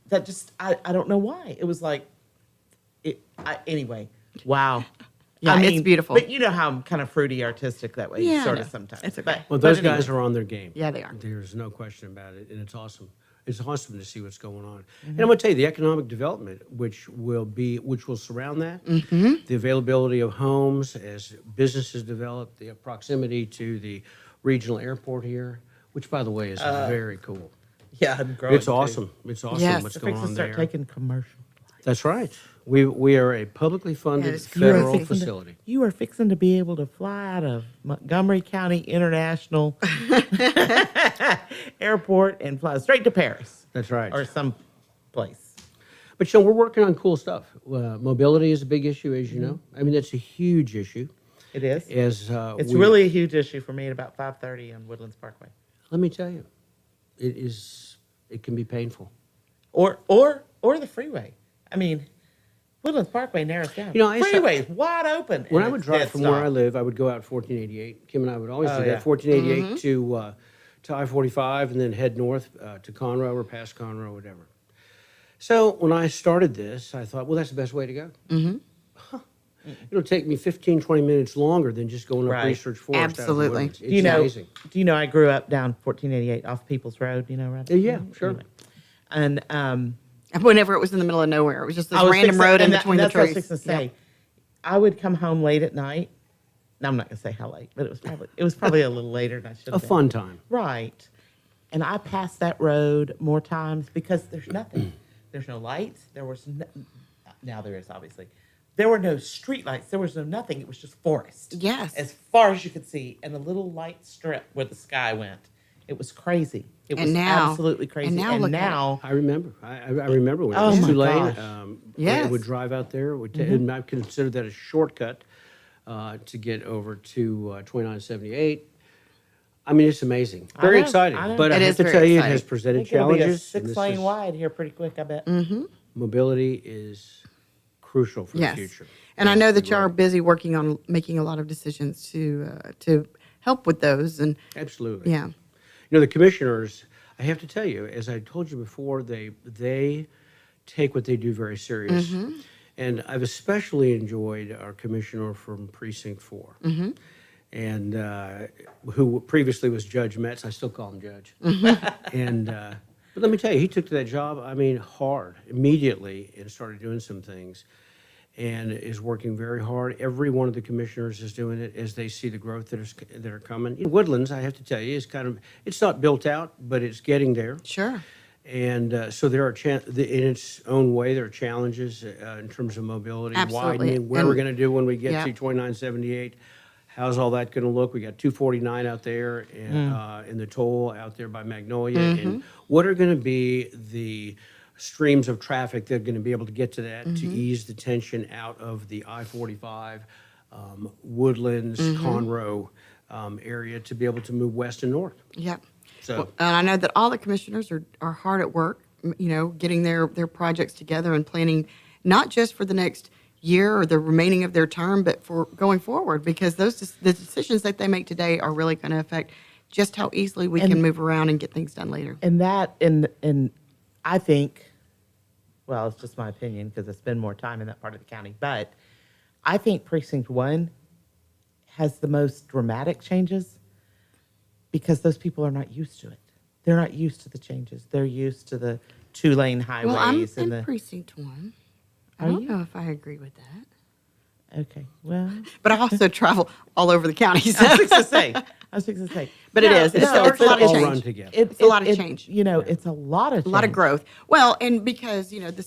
[SPEAKER 5] That just I don't know why. It was like anyway. Wow.
[SPEAKER 6] Yeah, it's beautiful.
[SPEAKER 5] But you know how I'm kind of fruity artistic that way,
[SPEAKER 6] Yeah, I
[SPEAKER 5] sort
[SPEAKER 6] know.
[SPEAKER 5] of sometimes.
[SPEAKER 6] It's okay.
[SPEAKER 1] Well,
[SPEAKER 5] But
[SPEAKER 1] those
[SPEAKER 5] anyway.
[SPEAKER 1] guys are on their game.
[SPEAKER 6] Yeah, they are.
[SPEAKER 1] There's no question about it, and it's awesome. It's awesome to see what's going on. And I'm going to tell you, the economic development, which will surround that, the availability of homes as businesses develop, the proximity to the regional airport here, which, by the way, is very cool.
[SPEAKER 5] Yeah, I'm growing.
[SPEAKER 1] It's awesome. It's awesome
[SPEAKER 6] Yes.
[SPEAKER 1] what's
[SPEAKER 5] They're
[SPEAKER 1] going
[SPEAKER 5] fixing
[SPEAKER 1] on
[SPEAKER 5] to start
[SPEAKER 1] there.
[SPEAKER 5] taking commercial.
[SPEAKER 1] That's right. We are a publicly funded
[SPEAKER 6] it's
[SPEAKER 1] federal
[SPEAKER 6] crazy.
[SPEAKER 1] facility.
[SPEAKER 5] You are fixing to be able to fly out of Montgomery County International Airport and fly straight to Paris
[SPEAKER 1] That's right.
[SPEAKER 5] or some place.
[SPEAKER 1] But we're working on cool stuff. Mobility is a big issue, as you know. I mean, that's a huge issue.
[SPEAKER 5] It is.
[SPEAKER 1] As
[SPEAKER 5] It's really a huge issue for me at about 5:30 on Woodlands Parkway.
[SPEAKER 1] Let me tell you, it can be painful.
[SPEAKER 5] or the freeway. I mean, Woodlands Parkway narrows down. Freeway's wide open.
[SPEAKER 1] When I would drive from where I live, I would go out 1488. Kim and I would always do that. 1488 to I-45, and then head north to Conroe or past Conroe, whatever. So when I started this, I thought, well, that's the best way to go. It'll take me 15, 20 minutes longer than just going up Research Forest.
[SPEAKER 6] Absolutely.
[SPEAKER 1] It's amazing.
[SPEAKER 5] Do you know I grew up down 1488 off People's Road? You know, right?
[SPEAKER 1] Yeah, sure.
[SPEAKER 5] Anyway. And
[SPEAKER 6] whenever it was in the middle of nowhere, it was just this random road in between the trees.
[SPEAKER 5] That's what I was fixing to say. I would come home late at night. Now, I'm not going to say how late, but it was probably a little later than I should have.
[SPEAKER 1] A fun time.
[SPEAKER 5] Right. And I passed that road more times because there's nothing. There's no lights. Now there is, obviously. There were no street lights. There was no nothing. It was just forest.
[SPEAKER 6] Yes.
[SPEAKER 5] As far as you could see, and a little light strip where the sky went. It was crazy. It was absolutely crazy.
[SPEAKER 6] And now
[SPEAKER 1] I remember. I remember when it
[SPEAKER 5] Oh
[SPEAKER 1] was
[SPEAKER 5] my
[SPEAKER 1] too late.
[SPEAKER 5] gosh.
[SPEAKER 6] Yes.
[SPEAKER 1] I would drive out there. And I considered that a shortcut to get over to 2978. I mean, it's amazing. Very exciting. But I have to tell you, it has presented challenges.
[SPEAKER 5] It'll be 6-lane wide here pretty quick, I bet.
[SPEAKER 1] Mobility is crucial for the future.
[SPEAKER 6] And I know that you are busy working on making a lot of decisions to help with those. And
[SPEAKER 1] absolutely.
[SPEAKER 6] Yeah.
[SPEAKER 1] You know, the commissioners, I have to tell you, as I told you before, they take what they do very serious. And I've especially enjoyed our commissioner from Precinct 4. And who previously was Judge Metz. I still call him Judge. But let me tell you, he took to that job, hard, immediately, and started doing some things, and is working very hard. Every one of the commissioners is doing it as they see the growth that are coming. In Woodlands, I have to tell you, it's not built out, but it's getting there.
[SPEAKER 6] Sure.
[SPEAKER 1] And so there are, in its own way, there are challenges in terms of mobility, widening, where we're going to do when we get to 2978. How's all that going to look? We got 249 out there in the toll out there by Magnolia. And what are going to be the streams of traffic that are going to be able to get to that to ease the tension out of the I-45, Woodlands, Conroe area to be able to move west and north?
[SPEAKER 6] Yep.
[SPEAKER 1] So,
[SPEAKER 6] and I know that all the commissioners are hard at work, getting their projects together and planning not just for the next year or the remaining of their term, but for going forward, because the decisions that they make today are really going to affect just how easily we can move around and get things done later.
[SPEAKER 5] And I think, well, it's just my opinion because I spend more time in that part of the county, but I think Precinct 1 has the most dramatic changes because those people are not used to it. They're not used to the changes. They're used to the 2-lane highways.
[SPEAKER 6] Well, I'm in Precinct 1. I don't know if I agree with that.
[SPEAKER 5] Okay, well.
[SPEAKER 6] But I also travel all over the county. So.
[SPEAKER 5] I was fixing to say.
[SPEAKER 6] But it is. It's a lot of change.
[SPEAKER 1] It's
[SPEAKER 6] a lot of change.
[SPEAKER 5] It's a lot of change.
[SPEAKER 6] A lot of growth. Well, and because, the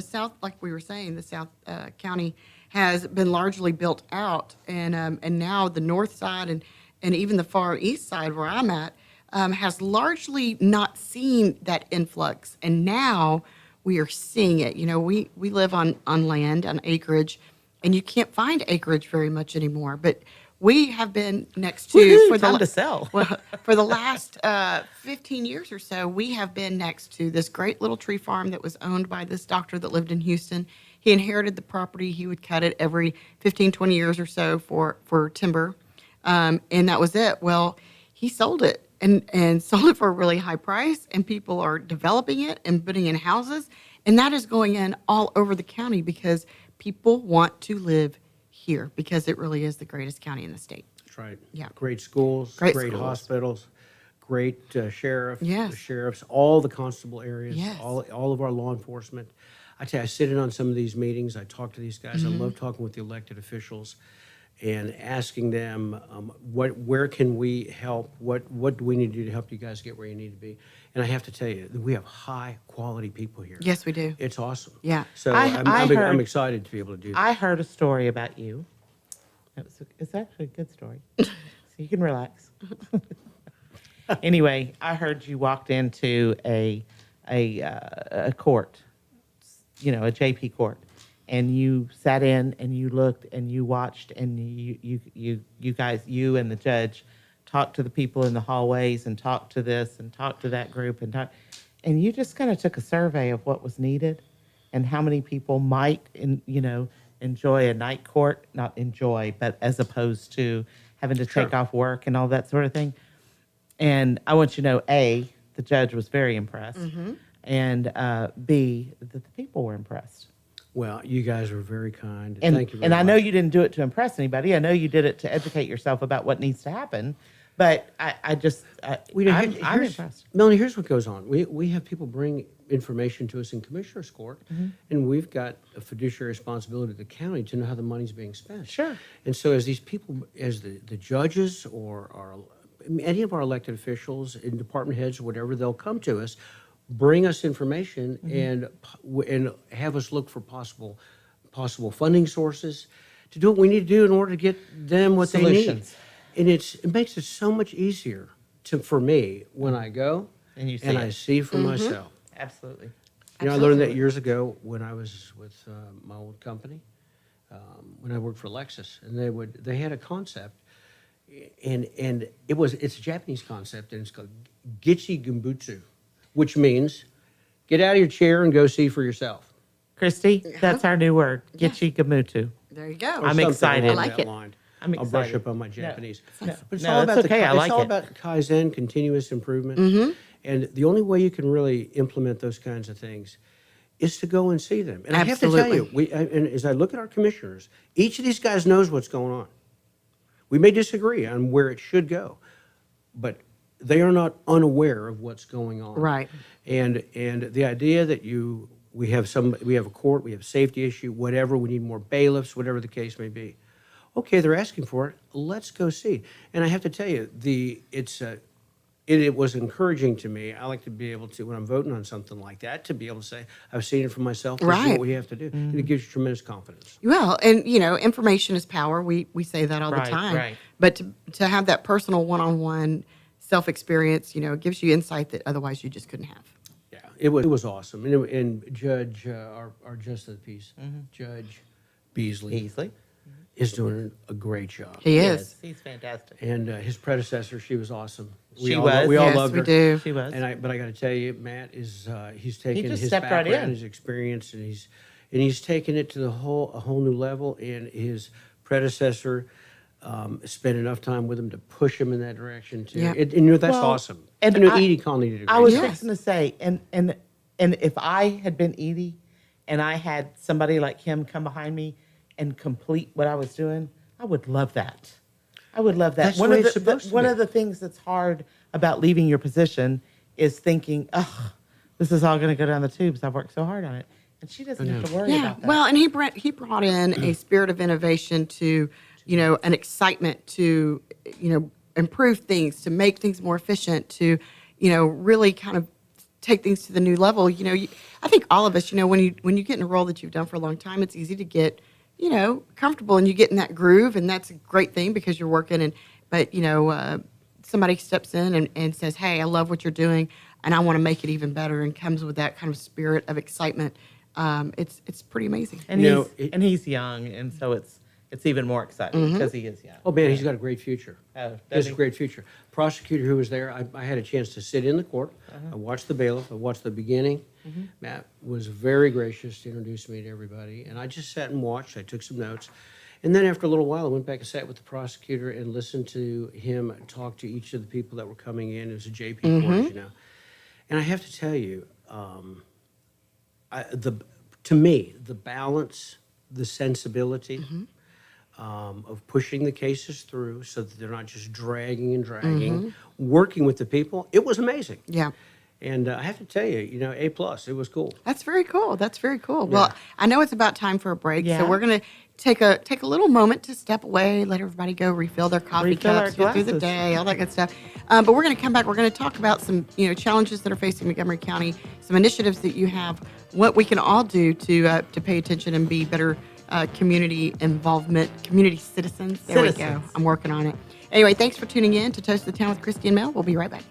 [SPEAKER 6] South, like we were saying, the South County has been largely built out. And now the north side and even the far east side where I'm at has largely not seen that influx. And now we are seeing it. We live on land, on acreage, and you can't find acreage very much anymore. But we have been next to for the last 15 years or so. We have been next to this great little tree farm that was owned by this doctor that lived in Houston. He inherited the property. He would cut it every 15, 20 years or so for timber, and that was it. Well, he sold it. And sold it for a really high price, and people are developing it and putting in houses, and that is going in all over the county because people want to live here because it really is the greatest county in the state.
[SPEAKER 1] That's right.
[SPEAKER 6] Yeah.
[SPEAKER 1] Great schools, great hospitals, great sheriffs, all the constable areas, all of our law enforcement. I tell you, I sit in on some of these meetings. I talk to these guys. I love talking with the elected officials and asking them, where can we help? What do we need to do to help you guys get where you need to be? And I have to tell you, we have high-quality people here.
[SPEAKER 6] Yes, we do.
[SPEAKER 1] It's awesome.
[SPEAKER 6] Yeah.
[SPEAKER 1] So I'm excited to be able to do that.
[SPEAKER 5] I heard a story about you. It's actually a good story, so you can relax. Anyway, I heard you walked into a court, a JP court. And you sat in and you looked and you watched and you guys, you and the judge, talked to the people in the hallways and talked to this and talked to that group and you just kind of took a survey of what was needed and how many people might, enjoy a night court, not enjoy, but as opposed to having to take off work and all that sort of thing. And I want you to know, A, the judge was very impressed, and B, that the people were impressed.
[SPEAKER 1] Well, you guys were very kind.
[SPEAKER 5] And,
[SPEAKER 1] Thank you very
[SPEAKER 5] and I know
[SPEAKER 1] much.
[SPEAKER 5] you didn't do it to impress anybody. I know you did it to educate yourself about what needs to happen. But I'm impressed.
[SPEAKER 1] Melanie, here's what goes on. We have people bring information to us in commissioner's court, and we've got a fiduciary responsibility to the county to know how the money's being spent.
[SPEAKER 5] Sure.
[SPEAKER 1] And so as these people, as the judges or any of our elected officials and department heads or whatever, they'll come to us, bring us information, and have us look for possible funding sources to do what we need to do in order to get them what they need.
[SPEAKER 5] Solutions.
[SPEAKER 1] And it makes it so much easier for me when I go
[SPEAKER 5] And you see
[SPEAKER 1] I
[SPEAKER 5] it.
[SPEAKER 1] see for myself.
[SPEAKER 5] Absolutely.
[SPEAKER 1] You know, I learned that years ago when I was with my old company, when I worked for Lexus, and they had a concept, and it's a Japanese concept, and it's called Gichi Gumbutsu, which means get out of your chair and go see for yourself.
[SPEAKER 5] Kristi, that's our new word, Gichi-gamutu.
[SPEAKER 6] There you go.
[SPEAKER 1] Or
[SPEAKER 5] I'm
[SPEAKER 1] something
[SPEAKER 5] excited.
[SPEAKER 1] along
[SPEAKER 6] I like
[SPEAKER 1] that
[SPEAKER 6] it.
[SPEAKER 1] line.
[SPEAKER 5] I'm
[SPEAKER 1] I'll brush
[SPEAKER 5] excited.
[SPEAKER 1] up on my Japanese.
[SPEAKER 5] No,
[SPEAKER 1] But it's
[SPEAKER 5] no,
[SPEAKER 1] all
[SPEAKER 5] it's
[SPEAKER 1] about
[SPEAKER 5] okay. I like
[SPEAKER 1] it's all
[SPEAKER 5] it.
[SPEAKER 1] about Kaizen, continuous improvement. And the only way you can really implement those kinds of things is to go and see them. And I have to tell you, and as I look at our commissioners, each of these guys knows what's going on. We may disagree on where it should go, but they are not unaware of what's going on.
[SPEAKER 6] Right.
[SPEAKER 1] And the idea that we have a court, we have a safety issue, whatever, we need more bailiffs, whatever the case may be. Okay, they're asking for it. Let's go see. And I have to tell you, it was encouraging to me. I like to be able to, when I'm voting on something like that, to be able to say, I've seen it for myself. This is
[SPEAKER 6] Right.
[SPEAKER 1] what we have to do. And it gives you tremendous confidence.
[SPEAKER 6] Well, and information is power. We say that all
[SPEAKER 5] Right,
[SPEAKER 6] the time.
[SPEAKER 5] right.
[SPEAKER 6] But to have that personal one-on-one self-experience, it gives you insight that otherwise you just couldn't have.
[SPEAKER 1] Yeah, it was awesome. And Judge, our Justice of the Peace, Judge Beasley, is doing a great job.
[SPEAKER 6] He is.
[SPEAKER 5] He's fantastic.
[SPEAKER 1] And his predecessor, she was awesome.
[SPEAKER 5] She was.
[SPEAKER 1] We all
[SPEAKER 6] Yes,
[SPEAKER 1] loved
[SPEAKER 6] we
[SPEAKER 1] her.
[SPEAKER 6] do.
[SPEAKER 5] She was.
[SPEAKER 1] But I got to tell you, Matt is he's taken
[SPEAKER 5] just
[SPEAKER 1] his
[SPEAKER 5] stepped right
[SPEAKER 1] background,
[SPEAKER 5] in.
[SPEAKER 1] his experience, and he's taken it to a whole new level. And his predecessor spent enough time with him to push him in that direction too.
[SPEAKER 6] Yeah.
[SPEAKER 1] That's
[SPEAKER 5] Well,
[SPEAKER 1] awesome.
[SPEAKER 5] and
[SPEAKER 1] I know
[SPEAKER 5] I-
[SPEAKER 1] Edie Conley did a great
[SPEAKER 5] I was
[SPEAKER 1] job.
[SPEAKER 5] fixing to say, and if I had been Edie and I had somebody like him come behind me and complete what I was doing, I would love that. I would love that.
[SPEAKER 1] That's the way it's supposed to
[SPEAKER 5] One
[SPEAKER 1] be.
[SPEAKER 5] of the things that's hard about leaving your position is thinking, oh, this is all going to go down the tubes. I've worked so hard on it. And she doesn't have to worry
[SPEAKER 6] Yeah.
[SPEAKER 5] about that.
[SPEAKER 6] Well, and he brought in a spirit of innovation to, an excitement to, improve things, to make things more efficient, to, really kind of take things to the new level. I think all of us, when you get in a role that you've done for a long time, it's easy to get, comfortable and you get in that groove, and that's a great thing because you're working. But somebody steps in and says, "Hey, I love what you're doing, and I want to make it even better," and comes with that kind of spirit of excitement. It's pretty amazing.
[SPEAKER 5] and
[SPEAKER 1] You know,
[SPEAKER 5] he's young, and so it's even more exciting because he is young.
[SPEAKER 1] Oh man, he's got a great future.
[SPEAKER 5] Oh,
[SPEAKER 1] He has
[SPEAKER 5] does
[SPEAKER 1] a
[SPEAKER 5] he?
[SPEAKER 1] great future. Prosecutor who was there, I had a chance to sit in the court. I watched the bailiff. I watched the beginning. Matt was very gracious to introduce me to everybody, and I just sat and watched. I took some notes, and then after a little while, I went back and sat with the prosecutor and listened to him talk to each of the people that were coming in. It was a JP court, And I have to tell you, to me, the balance, the sensibility. Of pushing the cases through so that they're not just dragging, working with the people. It was amazing.
[SPEAKER 6] Yeah.
[SPEAKER 1] And I have to tell you, A+, it was cool.
[SPEAKER 6] That's very cool. That's very cool. Well, I know it's about time for a break,
[SPEAKER 5] Yeah.
[SPEAKER 6] so we're going to take a little moment to step away, let everybody go refill their coffee
[SPEAKER 5] Refill our
[SPEAKER 6] cups, get through the
[SPEAKER 5] glasses.
[SPEAKER 6] day, all that good stuff. But we're going to come back. We're going to talk about some challenges that are facing Montgomery County, some initiatives that you have, what we can all do to pay attention and be better community involvement, community citizens. There we go.
[SPEAKER 5] Citizens.
[SPEAKER 6] I'm working on it. Anyway, thanks for tuning in to Toast of the Town with Kristi and Mel. We'll be right back.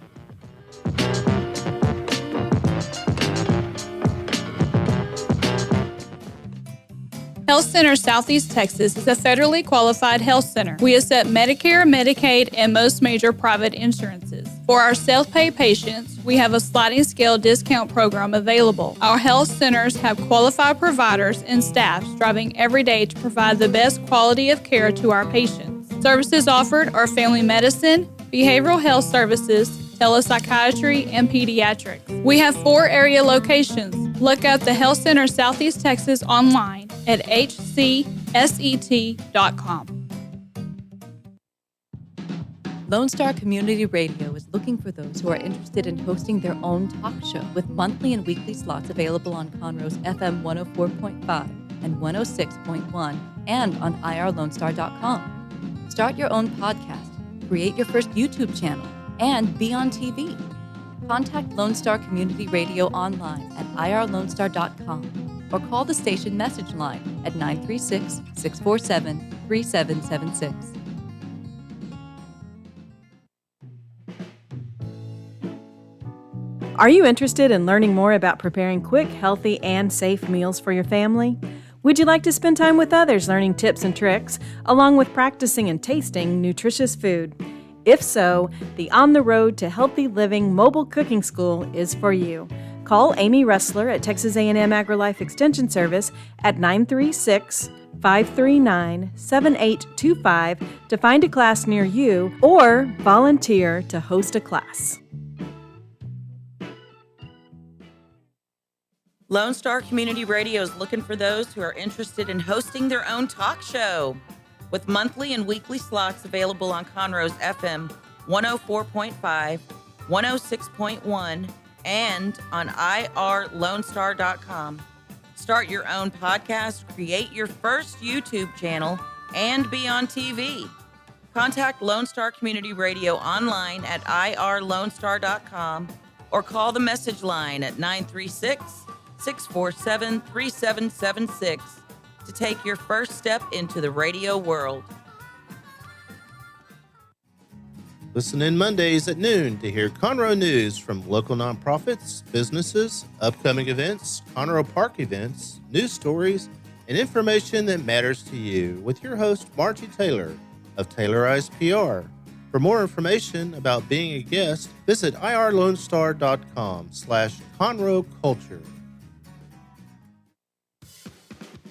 [SPEAKER 10] Health Center Southeast Texas is a federally qualified health center. We accept Medicare, Medicaid, and most major private insurances. For our self-pay patients, we have a sliding scale discount program available. Our health centers have qualified providers and staff striving every day to provide the best quality of care to our patients. Services offered are family medicine, behavioral health services, telepsychiatry, and pediatrics. We have 4 area locations. Look up the Health Center Southeast Texas online at hcset.com.
[SPEAKER 8] Lone Star Community Radio is looking for those who are interested in hosting their own talk show with monthly and weekly slots available on Conroe's FM 104.5 and 106.1 and on irlonestar.com. Start your own podcast, create your first YouTube channel, and be on TV. Contact Lone Star Community Radio online at irlonestar.com or call the station message line at 936-647-3776.
[SPEAKER 11] Are you interested in learning more about preparing quick, healthy, and safe meals for your family? Would you like to spend time with others learning tips and tricks, along with practicing and tasting nutritious food? If so, the On the Road to Healthy Living Mobile Cooking School is for you. Call Amy Ressler at Texas A&M AgriLife Extension Service at 936-539-7825 to find a class near you or volunteer to host a class.
[SPEAKER 5] Lone Star Community Radio is looking for those who are interested in hosting their own talk show. With monthly and weekly slots available on Conroe's FM 104.5, 106.1, and on irlonestar.com. Start your own podcast, create your first YouTube channel, and be on TV. Contact Lone Star Community Radio online at irlonestar.com or call the message line at 936-647-3776 to take your first step into the radio world.
[SPEAKER 12] Listen in Mondays at noon to hear Conroe news from local nonprofits, businesses, upcoming events, Conroe Park events, news stories, and information that matters to you with your host, Margie Taylor of Taylorized PR. For more information about being a guest, visit irlonestar.com/Conroe Culture.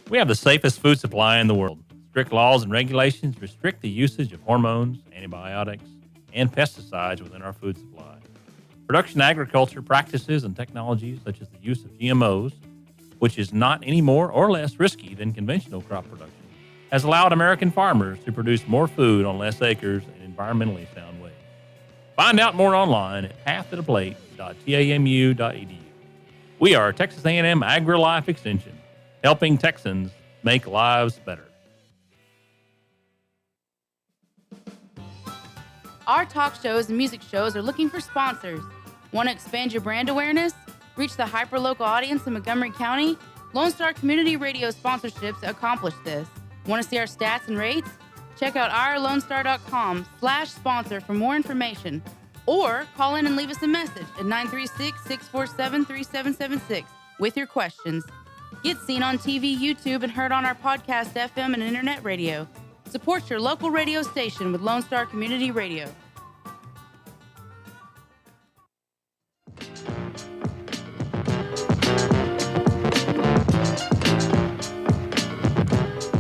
[SPEAKER 13] We have the safest food supply in the world. Strict laws and regulations restrict the usage of hormones, antibiotics, and pesticides within our food supply. Production agriculture practices and technologies such as the use of GMOs, which is not any more or less risky than conventional crop production, has allowed American farmers to produce more food on less acres in environmentally sound ways. Find out more online at pathtotheplate.tamu.edu. We are Texas A&M AgriLife Extension, helping Texans make lives better.
[SPEAKER 14] Our talk shows and music shows are looking for sponsors. Want to expand your brand awareness? Reach the hyper-local audience in Montgomery County? Lone Star Community Radio sponsorships accomplish this. Want to see our stats and rates? Check out irlonestar.com/sponsor for more information. Or call in and leave us a message at 936-647-3776 with your questions. Get seen on TV, YouTube, and heard on our podcast, FM, and internet radio. Support your local radio station with Lone Star Community Radio.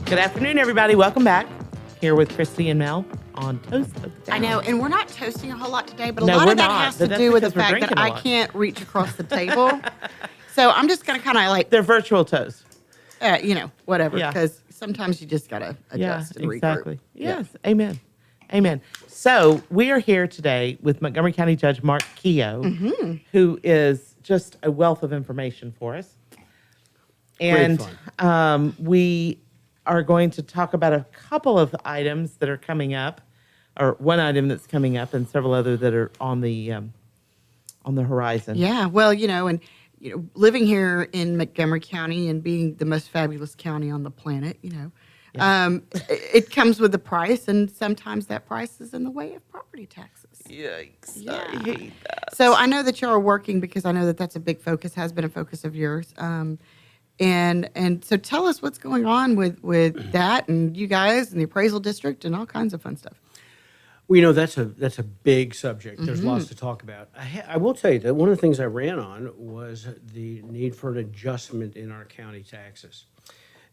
[SPEAKER 5] Good afternoon, everybody. Welcome back. Here with Kristi and Mel on Toast of the Town.
[SPEAKER 6] I know, and we're not toasting a whole lot today, but a
[SPEAKER 5] No,
[SPEAKER 6] lot
[SPEAKER 5] we're
[SPEAKER 6] of that
[SPEAKER 5] not,
[SPEAKER 6] has
[SPEAKER 5] but
[SPEAKER 6] to
[SPEAKER 5] that's
[SPEAKER 6] do with the
[SPEAKER 5] because we're
[SPEAKER 6] fact that
[SPEAKER 5] drinking a
[SPEAKER 6] I
[SPEAKER 5] lot.
[SPEAKER 6] can't reach across the table. So I'm just going to kind of like,
[SPEAKER 5] They're virtual toast.
[SPEAKER 6] whatever,
[SPEAKER 5] Yeah.
[SPEAKER 6] because sometimes you just got to adjust and regroup.
[SPEAKER 5] Exactly. Yes. Amen. Amen. So we are here today with Montgomery County Judge Mark Keough, who is just a wealth of information for us. And we are going to talk about a couple of items that are coming up, or one item that's coming up, and several other that are on the horizon.
[SPEAKER 6] Yeah, well, living here in Montgomery County and being the most fabulous county on the planet, it comes with a price, and sometimes that price is in the way of property taxes.
[SPEAKER 5] Yikes.
[SPEAKER 6] Yeah.
[SPEAKER 5] I hate that.
[SPEAKER 6] So I know that y'all are working, because I know that that's a big focus, has been a focus of yours. And so tell us what's going on with that and you guys and the appraisal district and all kinds of fun stuff.
[SPEAKER 1] Well, that's a big subject. There's lots to talk about. I will tell you that one of the things I ran on was the need for an adjustment in our county taxes.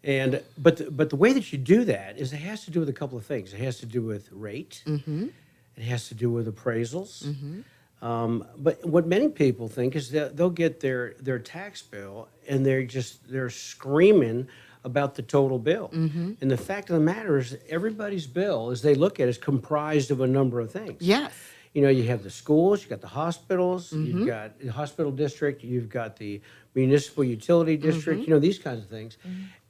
[SPEAKER 1] But the way that you do that is it has to do with a couple of things. It has to do with rate. It has to do with appraisals. But what many people think is that they'll get their tax bill and they're screaming about the total bill. And the fact of the matter is everybody's bill, as they look at it, is comprised of a number of things.
[SPEAKER 6] Yes.
[SPEAKER 1] You have the schools, you've got the hospitals, you've got the hospital district, you've got the municipal utility district, these kinds of things.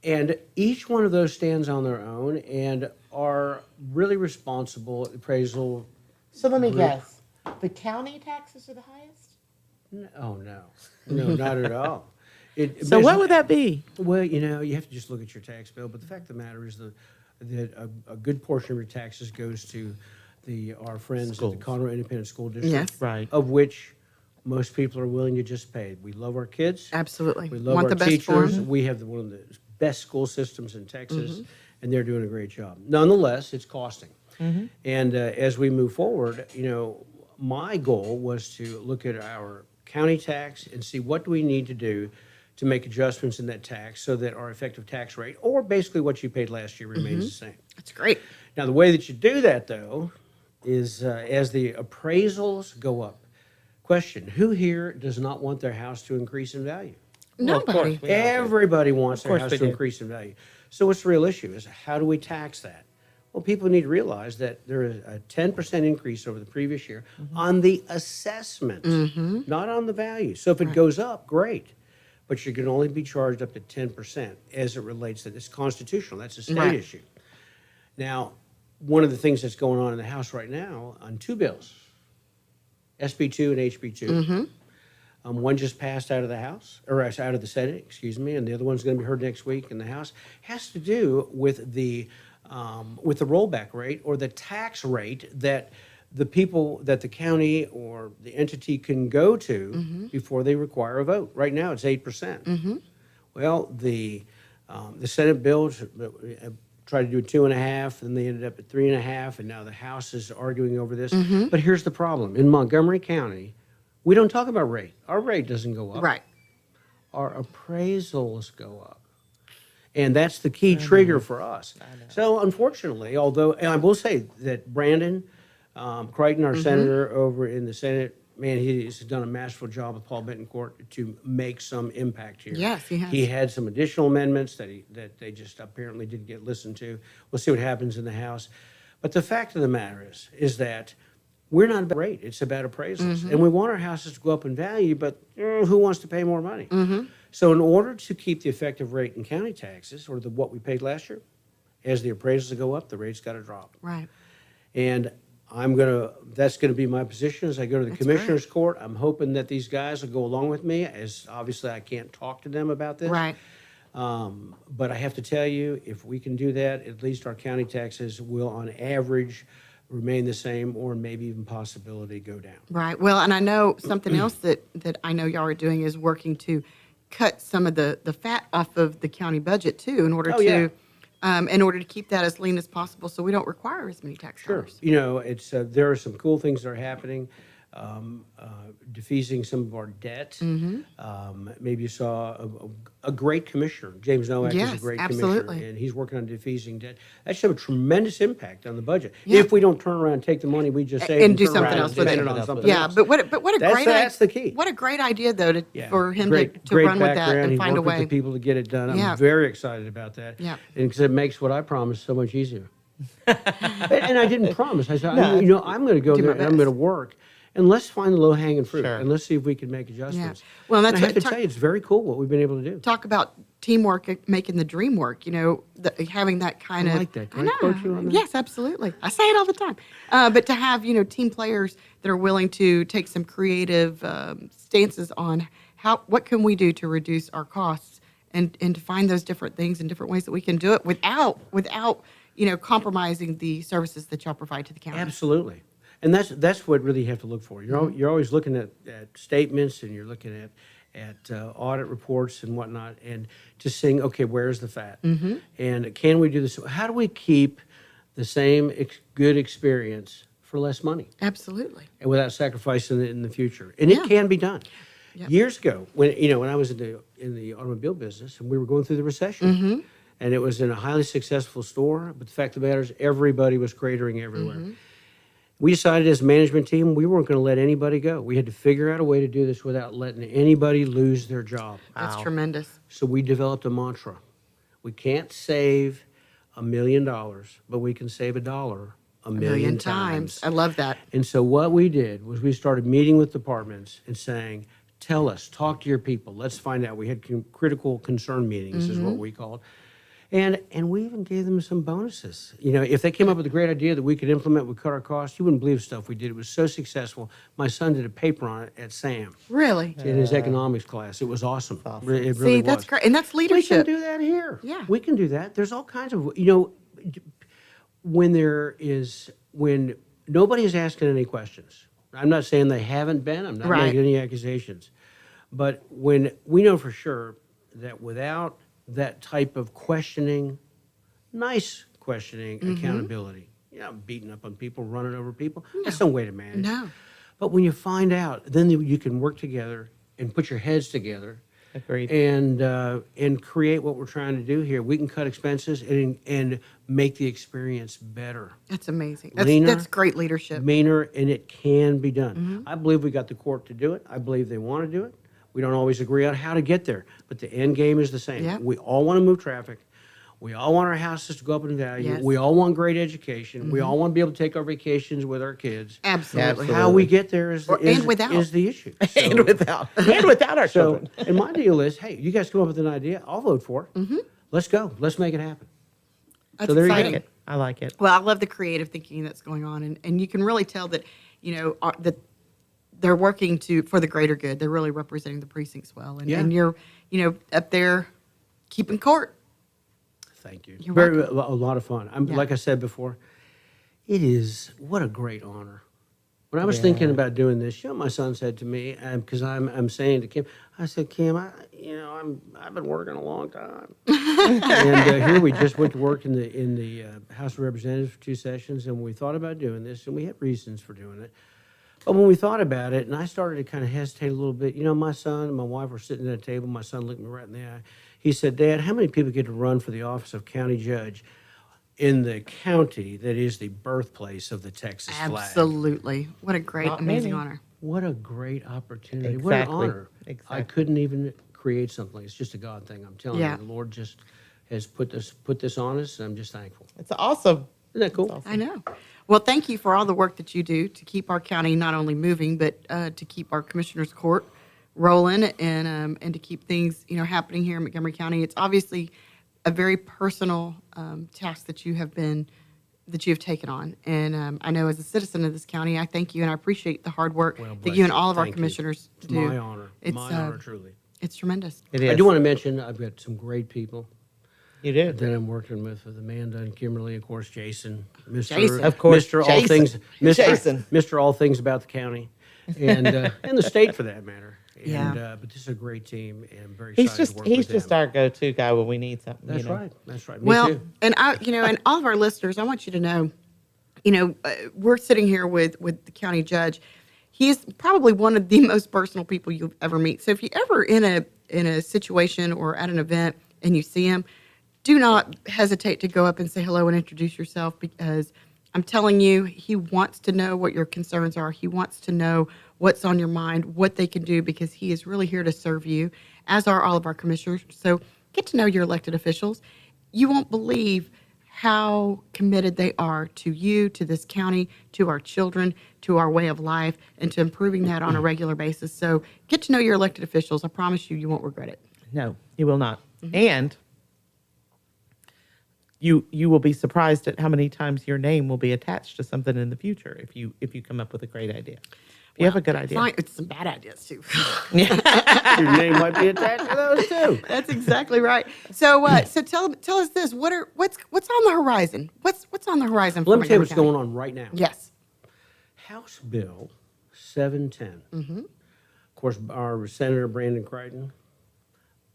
[SPEAKER 1] And each one of those stands on their own and are really responsible appraisal.
[SPEAKER 5] So let me guess. The county taxes are the highest?
[SPEAKER 1] No, not at all.
[SPEAKER 5] So what would that be?
[SPEAKER 1] Well, you have to just look at your tax bill. But the fact of the matter is that a good portion of your taxes goes to our friends at the Conroe Independent School District,
[SPEAKER 6] Yes.
[SPEAKER 5] Right.
[SPEAKER 1] of which most people are willing to just pay. We love our kids.
[SPEAKER 6] Absolutely.
[SPEAKER 1] We love
[SPEAKER 6] Want
[SPEAKER 1] our
[SPEAKER 6] the best for
[SPEAKER 1] teachers.
[SPEAKER 6] 'em.
[SPEAKER 1] We have one of the best school systems in Texas, and they're doing a great job. Nonetheless, it's costing. And as we move forward, my goal was to look at our county tax and see what do we need to do to make adjustments in that tax so that our effective tax rate, or basically what you paid last year, remains the same.
[SPEAKER 6] That's great.
[SPEAKER 1] Now, the way that you do that, though, is as the appraisals go up. Question, who here does not want their house to increase in value?
[SPEAKER 6] Nobody.
[SPEAKER 1] Everybody wants their
[SPEAKER 5] course
[SPEAKER 1] house
[SPEAKER 5] they
[SPEAKER 1] to
[SPEAKER 5] do.
[SPEAKER 1] increase in value. So what's the real issue is how do we tax that? Well, people need to realize that there is a 10% increase over the previous year on the assessment, not on the value. So if it goes up, great. But you can only be charged up to 10% as it relates to this constitutional. That's a state issue. Now, one of the things that's going on in the House right now on two bills, SB2 and HB2, one just passed out of the House, or out of the Senate, excuse me, and the other one's going to be heard next week in the House, has to do with the rollback rate or the tax rate that the county or the entity can go to before they require a vote. Right now, it's 8%. Well, the Senate bill tried to do 2.5, and they ended up at 3.5, and now the House is arguing over this. But here's the problem: in Montgomery County, we don't talk about rate. Our rate doesn't go up.
[SPEAKER 6] Right.
[SPEAKER 1] Our appraisals go up. And that's the key trigger for us. So unfortunately, although, and I will say that Brandon Crichton, our senator over in the Senate, man, he's done a masterful job with Paul Betancourt to make some impact here.
[SPEAKER 6] Yes, he has.
[SPEAKER 1] He had some additional amendments that they just apparently didn't get listened to. We'll see what happens in the House. But the fact of the matter is that we're not about rate. It's about appraisals. And we want our houses to go up in value, but who wants to pay more money? So in order to keep the effective rate in county taxes, or what we paid last year, as the appraisals go up, the rate's got to drop.
[SPEAKER 6] Right.
[SPEAKER 1] And that's going to be my position as I go to the Commissioner's Court. I'm hoping that these guys will go along with me, as obviously I can't talk to them about this.
[SPEAKER 6] Right.
[SPEAKER 1] But I have to tell you, if we can do that, at least our county taxes will, on average, remain the same, or maybe even possibility go down.
[SPEAKER 6] Right. Well, and I know something else that I know y'all are doing is working to cut some of the fat off of the county budget too, in order to keep that as lean as possible, so we don't require as many tax dollars.
[SPEAKER 1] It's there are some cool things that are happening. Defeasing some of our debt. Maybe you saw a great commissioner. James Nowak is a great commissioner, and he's working on defeasing debt. That should have a tremendous impact on the budget. If we don't turn around and take the money we just saved
[SPEAKER 6] and do something else with it.
[SPEAKER 1] Else.
[SPEAKER 6] But what a great
[SPEAKER 1] that's the key.
[SPEAKER 6] What a great idea though for him
[SPEAKER 1] great
[SPEAKER 6] to run with that and
[SPEAKER 1] he
[SPEAKER 6] find a
[SPEAKER 1] worked
[SPEAKER 6] way.
[SPEAKER 1] with the people to get it done. I'm very excited about that.
[SPEAKER 6] Yeah.
[SPEAKER 1] And because it makes what I promised so much easier. And I didn't promise. I said, I'm going to go there and I'm going to work. And let's find the low-hanging fruit, and let's see if we can make adjustments.
[SPEAKER 6] Yeah. Well, that's
[SPEAKER 1] and I have to tell you, it's very cool what we've been able to do.
[SPEAKER 6] Talk about teamwork, making the dream work. Having that kind of.
[SPEAKER 1] I like that. Can I quote you on that?
[SPEAKER 6] Yes, absolutely. I say it all the time. But to have team players that are willing to take some creative stances on what can we do to reduce our costs, and to find those different things and different ways that we can do it without compromising the services that y'all provide to the county.
[SPEAKER 1] Absolutely. And that's what really you have to look for. You're always looking at statements, and you're looking at audit reports and whatnot, and just saying, okay, where's the fat? And can we do this? How do we keep the same good experience for less money
[SPEAKER 6] Absolutely.
[SPEAKER 1] and without sacrificing it in the future. And it can be done.
[SPEAKER 6] Yep.
[SPEAKER 1] Years ago, when I was in the automobile business and we were going through the recession, and it was in a highly successful store, but the fact of the matter is everybody was cratering everywhere. We decided as a management team we weren't going to let anybody go. We had to figure out a way to do this without letting anybody lose their job.
[SPEAKER 6] That's tremendous.
[SPEAKER 1] So we developed a mantra. We can't save $1 million, but we can save $1 a million times.
[SPEAKER 6] I love that.
[SPEAKER 1] And so what we did was we started meeting with departments and saying, tell us, talk to your people. Let's find out. We had critical concern meetings is what we called. And we even gave them some bonuses. You know, if they came up with a great idea that we could implement, we cut our costs, you wouldn't believe the stuff we did. It was so successful. My son did a paper on it at SAM.
[SPEAKER 6] Really?
[SPEAKER 1] In his economics class. It was awesome. It really
[SPEAKER 6] See,
[SPEAKER 1] was.
[SPEAKER 6] that's great. And that's leadership.
[SPEAKER 1] We can do that here.
[SPEAKER 6] Yeah.
[SPEAKER 1] We can do that. There's all kinds of, when nobody is asking any questions. I'm not saying they haven't been. I'm not making any accusations. But when we know for sure that without that type of questioning, nice questioning, accountability, beating up on people, running over people, that's no way to manage.
[SPEAKER 6] No.
[SPEAKER 1] But when you find out, then you can work together and put your heads together.
[SPEAKER 5] Agreed.
[SPEAKER 1] And create what we're trying to do here. We can cut expenses and make the experience better.
[SPEAKER 6] That's amazing.
[SPEAKER 1] Leaner,
[SPEAKER 6] That's great leadership.
[SPEAKER 1] Meaner, and it can be done. I believe we got the court to do it. I believe they want to do it. We don't always agree on how to get there, but the end game is the same.
[SPEAKER 6] Yeah.
[SPEAKER 1] We all want to move traffic. We all want our houses to go up in value.
[SPEAKER 6] Yes.
[SPEAKER 1] We all want great education. We all want to be able to take our vacations with our kids.
[SPEAKER 6] Absolutely.
[SPEAKER 1] How we get there is the issue.
[SPEAKER 5] And without our
[SPEAKER 1] So,
[SPEAKER 5] children.
[SPEAKER 1] and my deal is, hey, you guys come up with an idea, I'll vote for it. Let's go. Let's make it happen.
[SPEAKER 6] That's
[SPEAKER 1] So there you
[SPEAKER 6] exciting.
[SPEAKER 1] go.
[SPEAKER 5] I like it.
[SPEAKER 6] Well, I love the creative thinking that's going on, and you can really tell that, that they're working for the greater good. They're really representing the precincts well, and you're, up there keeping court.
[SPEAKER 1] Thank you.
[SPEAKER 6] You're
[SPEAKER 1] A lot of fun. Like I said before, what a great honor. When I was thinking about doing this, my son said to me, because I'm saying to Kim, I said, Kim, I've been working a long time, and here we just went to work in the House of Representatives for 2 sessions, and we thought about doing this, and we had reasons for doing it. But when we thought about it, and I started to kind of hesitate a little bit, my son and my wife were sitting at a table. My son looked me right in the eye. He said, Dad, how many people get to run for the office of county judge in the county that is the birthplace of the Texas flag?
[SPEAKER 6] Absolutely. What a great, amazing honor.
[SPEAKER 1] What a great opportunity. What an honor. I couldn't even create something. It's just a God thing. I'm telling you, the Lord just has put this on us, and I'm just thankful.
[SPEAKER 5] It's awesome.
[SPEAKER 1] Isn't that cool?
[SPEAKER 6] I know. Well, thank you for all the work that you do to keep our county not only moving, but to keep our commissioner's court rolling and to keep things happening here in Montgomery County. It's obviously a very personal task that you have taken on, and I know as a citizen of this county, I thank you and I appreciate the hard work that you and all of our commissioners
[SPEAKER 1] It's
[SPEAKER 6] do.
[SPEAKER 1] my honor. My honor, truly.
[SPEAKER 6] It's tremendous.
[SPEAKER 5] It is.
[SPEAKER 1] I do want to mention I've got some great people.
[SPEAKER 5] You do.
[SPEAKER 1] That I'm working with Amanda and Kimberly, of course, Jason,
[SPEAKER 5] Of course,
[SPEAKER 1] Mr. All
[SPEAKER 5] Jason.
[SPEAKER 1] Things,
[SPEAKER 5] Jason.
[SPEAKER 1] Mr. All Things about the county, and the state for that matter.
[SPEAKER 6] Yeah.
[SPEAKER 1] And, but this is a great team, and I'm very excited to work
[SPEAKER 5] He's
[SPEAKER 1] with
[SPEAKER 5] just
[SPEAKER 1] them.
[SPEAKER 5] our go-to guy when we need something.
[SPEAKER 1] That's right. That's right. Me
[SPEAKER 6] Well,
[SPEAKER 1] too.
[SPEAKER 6] and and all of our listeners, I want you to know, we're sitting here with the county judge. He is probably one of the most personal people you'll ever meet. So if you're ever in a situation or at an event and you see him, do not hesitate to go up and say hello and introduce yourself, because I'm telling you, he wants to know what your concerns are. He wants to know what's on your mind, what they can do, because he is really here to serve you, as are all of our commissioners. So get to know your elected officials. You won't believe how committed they are to you, to this county, to our children, to our way of life, and to improving that on a regular basis. So get to know your elected officials. I promise you, you won't regret it.
[SPEAKER 5] No, you will not. And you will be surprised at how many times your name will be attached to something in the future if you come up with a great idea. You have a good idea.
[SPEAKER 6] It's some bad ideas too.
[SPEAKER 1] Your name might be attached to those too.
[SPEAKER 6] That's exactly right. So tell us this. What's on the horizon? What's on the horizon?
[SPEAKER 1] Let
[SPEAKER 6] for
[SPEAKER 1] me tell you
[SPEAKER 6] Montgomery
[SPEAKER 1] what's
[SPEAKER 6] County?
[SPEAKER 1] going on right now.
[SPEAKER 6] Yes.
[SPEAKER 1] House Bill 710. Of course, our Senator Brandon Crichton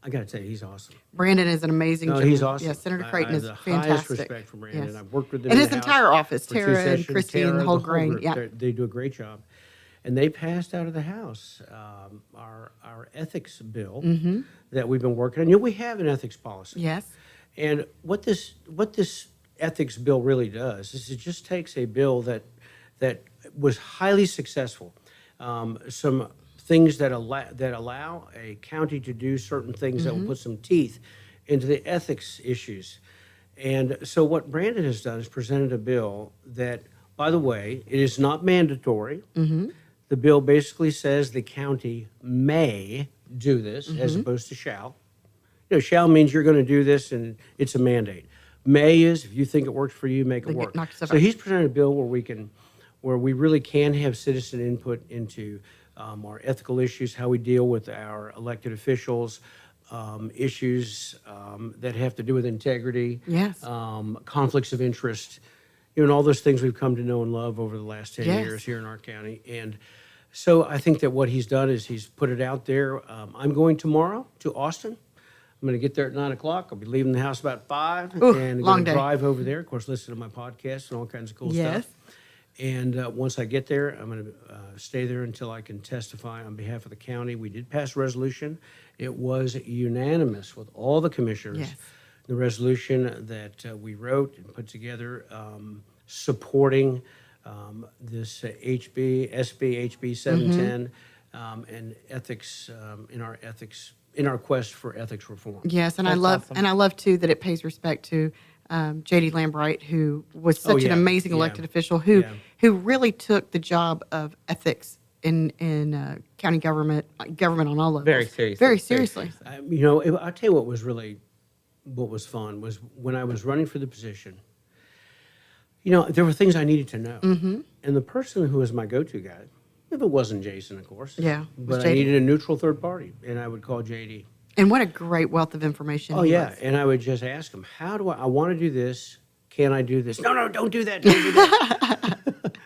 [SPEAKER 1] I got to tell you, he's awesome.
[SPEAKER 6] Brandon is an amazing
[SPEAKER 1] No,
[SPEAKER 6] gentleman.
[SPEAKER 1] he's awesome.
[SPEAKER 6] Yeah, Senator
[SPEAKER 1] I
[SPEAKER 6] Creighton is
[SPEAKER 1] have the
[SPEAKER 6] fantastic.
[SPEAKER 1] highest respect for Brandon.
[SPEAKER 6] Yes.
[SPEAKER 1] I've worked with them
[SPEAKER 6] And
[SPEAKER 1] in
[SPEAKER 6] his
[SPEAKER 1] the House
[SPEAKER 6] entire office,
[SPEAKER 1] for 2
[SPEAKER 6] Tara and
[SPEAKER 1] sessions.
[SPEAKER 6] Kristi and the whole grain.
[SPEAKER 1] group.
[SPEAKER 6] Yeah.
[SPEAKER 1] They do a great job. And they passed out of the House our ethics bill that we've been working on. You know, we have an ethics policy.
[SPEAKER 6] Yes.
[SPEAKER 1] And what this ethics bill really does is it just takes a bill that was highly successful, some things that allow a county to do certain things that will put some teeth into the ethics issues. And so what Brandon has done is presented a bill that, by the way, it is not mandatory. The bill basically says the county may do this as opposed to shall. You know, shall means you're going to do this and it's a mandate. May is if you think it works for you, make it work. So he's presented a bill where we really can have citizen input into our ethical issues, how we deal with our elected officials, issues that have to do with integrity,
[SPEAKER 6] Yes.
[SPEAKER 1] conflicts of interest, you know, and all those things we've come to know and love over the last 10
[SPEAKER 6] Yes.
[SPEAKER 1] years here in our county. And so I think that what he's done is he's put it out there. I'm going tomorrow to Austin. I'm going to get there at 9 o'clock. I'll be leaving the house about 5
[SPEAKER 6] Ooh,
[SPEAKER 1] and
[SPEAKER 6] long
[SPEAKER 1] going to
[SPEAKER 6] day.
[SPEAKER 1] drive over there. Of course, listen to my podcast and all kinds of cool
[SPEAKER 6] Yes.
[SPEAKER 1] stuff. And once I get there, I'm going to stay there until I can testify on behalf of the county. We did pass a resolution. It was unanimous with all the commissioners.
[SPEAKER 6] Yes.
[SPEAKER 1] The resolution that we wrote and put together supporting this SB 710 and ethics in our quest for ethics reform.
[SPEAKER 6] Yes, and I
[SPEAKER 5] That's
[SPEAKER 6] love
[SPEAKER 5] awesome.
[SPEAKER 6] and I love too that it pays respect to J.D. Lambright, who was such an
[SPEAKER 1] yeah,
[SPEAKER 6] amazing
[SPEAKER 1] yeah,
[SPEAKER 6] elected official who
[SPEAKER 1] yeah.
[SPEAKER 6] who really took the job of ethics in county government on all levels
[SPEAKER 5] Very seriously.
[SPEAKER 6] Very seriously.
[SPEAKER 1] You know, I'll tell you what was fun was when I was running for the position. You know, there were things I needed to know, and the person who was my go-to guy, if it wasn't Jason, of course,
[SPEAKER 6] Yeah, it was
[SPEAKER 1] but I
[SPEAKER 6] JD.
[SPEAKER 1] needed a neutral third party, and I would call JD.
[SPEAKER 6] And what a great wealth of information.
[SPEAKER 1] Oh
[SPEAKER 6] he
[SPEAKER 1] yeah,
[SPEAKER 6] was.
[SPEAKER 1] and I would just ask him, "How do I want to do this? Can I do this? No, don't do that. Don't do that."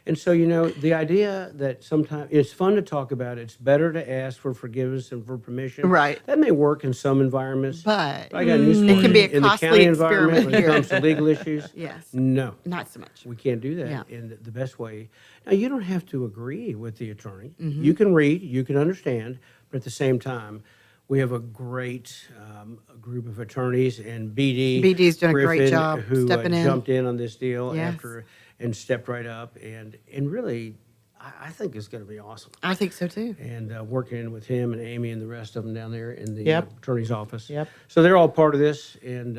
[SPEAKER 1] And so, you know, the idea that sometimes it's fun to talk about. It's better to ask for forgiveness and for permission.
[SPEAKER 6] Right.
[SPEAKER 1] That may work in some environments,
[SPEAKER 6] But
[SPEAKER 1] I got news for
[SPEAKER 6] it
[SPEAKER 1] you.
[SPEAKER 6] can be a
[SPEAKER 1] in the
[SPEAKER 6] costly
[SPEAKER 1] county environment
[SPEAKER 6] experiment
[SPEAKER 1] when it
[SPEAKER 6] here.
[SPEAKER 1] comes to legal issues.
[SPEAKER 6] Yes.
[SPEAKER 1] No,
[SPEAKER 6] Not so much.
[SPEAKER 1] we can't do that.
[SPEAKER 6] Yeah.
[SPEAKER 1] And the best way. Now, you don't have to agree with the attorney. You can read, you can understand, but at the same time, we have a great group of attorneys, and BD.
[SPEAKER 6] BD's done a great
[SPEAKER 1] Griffin,
[SPEAKER 6] job
[SPEAKER 1] who
[SPEAKER 6] stepping in.
[SPEAKER 1] jumped in on this deal
[SPEAKER 6] Yes.
[SPEAKER 1] after and stepped right up, and really, I think it's going to be awesome.
[SPEAKER 6] I think so too.
[SPEAKER 1] And working with him and Amy and the rest of them down there in the
[SPEAKER 5] Yep.
[SPEAKER 1] attorney's office.
[SPEAKER 5] Yep.
[SPEAKER 1] So they're all part of this, and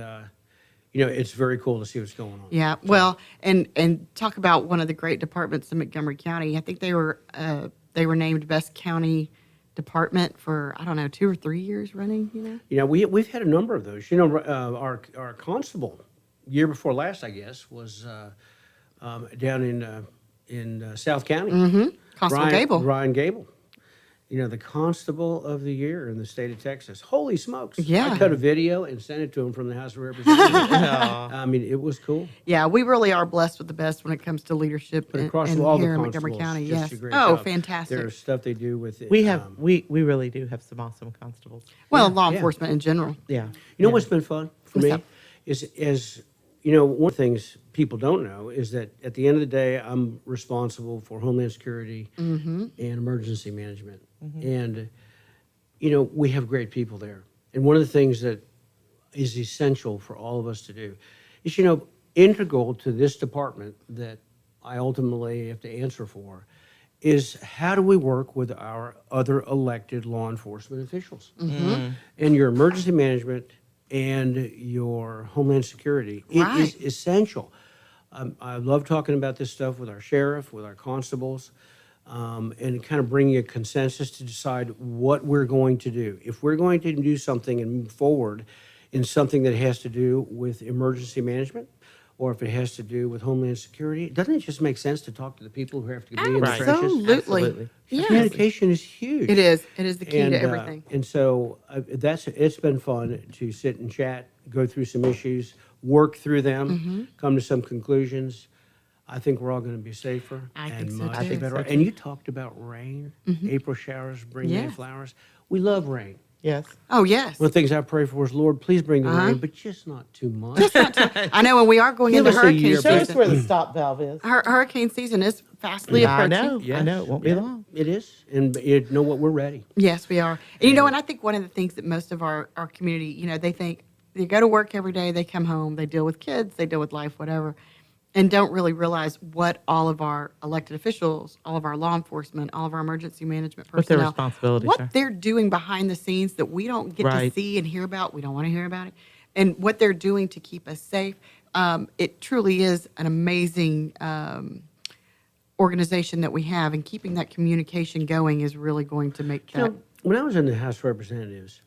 [SPEAKER 1] you know, it's very cool to see what's going on.
[SPEAKER 6] Yeah, well, and talk about one of the great departments in Montgomery County. I think they were named best county department for, I don't know, 2 or 3 years running.
[SPEAKER 1] You know, we've had a number of those. You know, our constable year before last, I guess, was down in South County.
[SPEAKER 6] Constable Gable.
[SPEAKER 1] Ryan Gable. You know, the constable of the year in the state of Texas. Holy smokes!
[SPEAKER 6] Yeah.
[SPEAKER 1] I cut a video and sent it to him from the House of Representatives. I mean, it was cool.
[SPEAKER 6] Yeah, we really are blessed with the best when it comes to leadership
[SPEAKER 1] But
[SPEAKER 6] in,
[SPEAKER 1] across
[SPEAKER 6] in
[SPEAKER 1] all the
[SPEAKER 6] here in
[SPEAKER 1] constables,
[SPEAKER 6] Montgomery County.
[SPEAKER 1] just
[SPEAKER 6] Yes.
[SPEAKER 1] a great
[SPEAKER 6] Oh,
[SPEAKER 1] job.
[SPEAKER 6] fantastic.
[SPEAKER 1] There's stuff they do with it.
[SPEAKER 5] We have we really do have some awesome constables.
[SPEAKER 6] Well, law
[SPEAKER 1] yeah.
[SPEAKER 6] enforcement in general.
[SPEAKER 5] Yeah.
[SPEAKER 1] You know what's been fun for
[SPEAKER 6] What's
[SPEAKER 1] me
[SPEAKER 6] up?
[SPEAKER 1] is you know, one of the things people don't know is that at the end of the day, I'm responsible for Homeland Security and emergency management. And, you know, we have great people there. And one of the things that is essential for all of us to do is, you know, integral to this department that I ultimately have to answer for is how do we work with our other elected law enforcement officials? And your emergency management and your Homeland Security. It is
[SPEAKER 6] Right.
[SPEAKER 1] essential. I love talking about this stuff with our sheriff, with our constables, and kind of bringing a consensus to decide what we're going to do. If we're going to do something and move forward in something that has to do with emergency management, or if it has to do with Homeland Security, doesn't it just make sense to talk to the people who have to be in the trenches?
[SPEAKER 6] Absolutely. Yes.
[SPEAKER 1] Communication is huge.
[SPEAKER 6] It is. It is the key
[SPEAKER 1] And,
[SPEAKER 6] to everything.
[SPEAKER 1] And so it's been fun to sit and chat, go through some issues, work through them, come to some conclusions. I think we're all going to be safer
[SPEAKER 6] I
[SPEAKER 1] and
[SPEAKER 6] think so
[SPEAKER 1] much
[SPEAKER 6] too.
[SPEAKER 1] better. And you talked about rain, April showers bring May
[SPEAKER 6] Yes.
[SPEAKER 1] flowers. We love rain.
[SPEAKER 5] Yes.
[SPEAKER 6] Oh, yes.
[SPEAKER 1] One of the things I pray for is, Lord, please bring the
[SPEAKER 6] Uh-huh.
[SPEAKER 1] rain, but just not too much.
[SPEAKER 6] Just not I know, and we are going
[SPEAKER 1] Give
[SPEAKER 6] into
[SPEAKER 1] us a
[SPEAKER 6] hurricane
[SPEAKER 1] year,
[SPEAKER 5] Show us
[SPEAKER 6] season.
[SPEAKER 5] where the stop valve is.
[SPEAKER 6] Hurricane season is fastly
[SPEAKER 5] I
[SPEAKER 6] approaching.
[SPEAKER 5] know.
[SPEAKER 1] Yes.
[SPEAKER 5] I know. It won't be
[SPEAKER 1] Yeah,
[SPEAKER 5] long.
[SPEAKER 1] It is. And you know what? We're ready.
[SPEAKER 6] Yes, we are. And you know, and I think one of the things that most of our community, you know, they think they go to work every day, they come home, they deal with kids, they deal with life, whatever, and don't really realize what all of our elected officials, all of our law enforcement, all of our emergency management
[SPEAKER 5] What their
[SPEAKER 6] personnel,
[SPEAKER 5] responsibilities
[SPEAKER 6] what
[SPEAKER 5] are.
[SPEAKER 6] they're doing behind the scenes that we don't get to
[SPEAKER 5] Right.
[SPEAKER 6] see and hear about. We don't want to hear about it. And what they're doing to keep us safe. It truly is an amazing organization that we have, and keeping that communication going is really going to make
[SPEAKER 1] You
[SPEAKER 6] that.
[SPEAKER 1] know, when I was in the House of Representatives,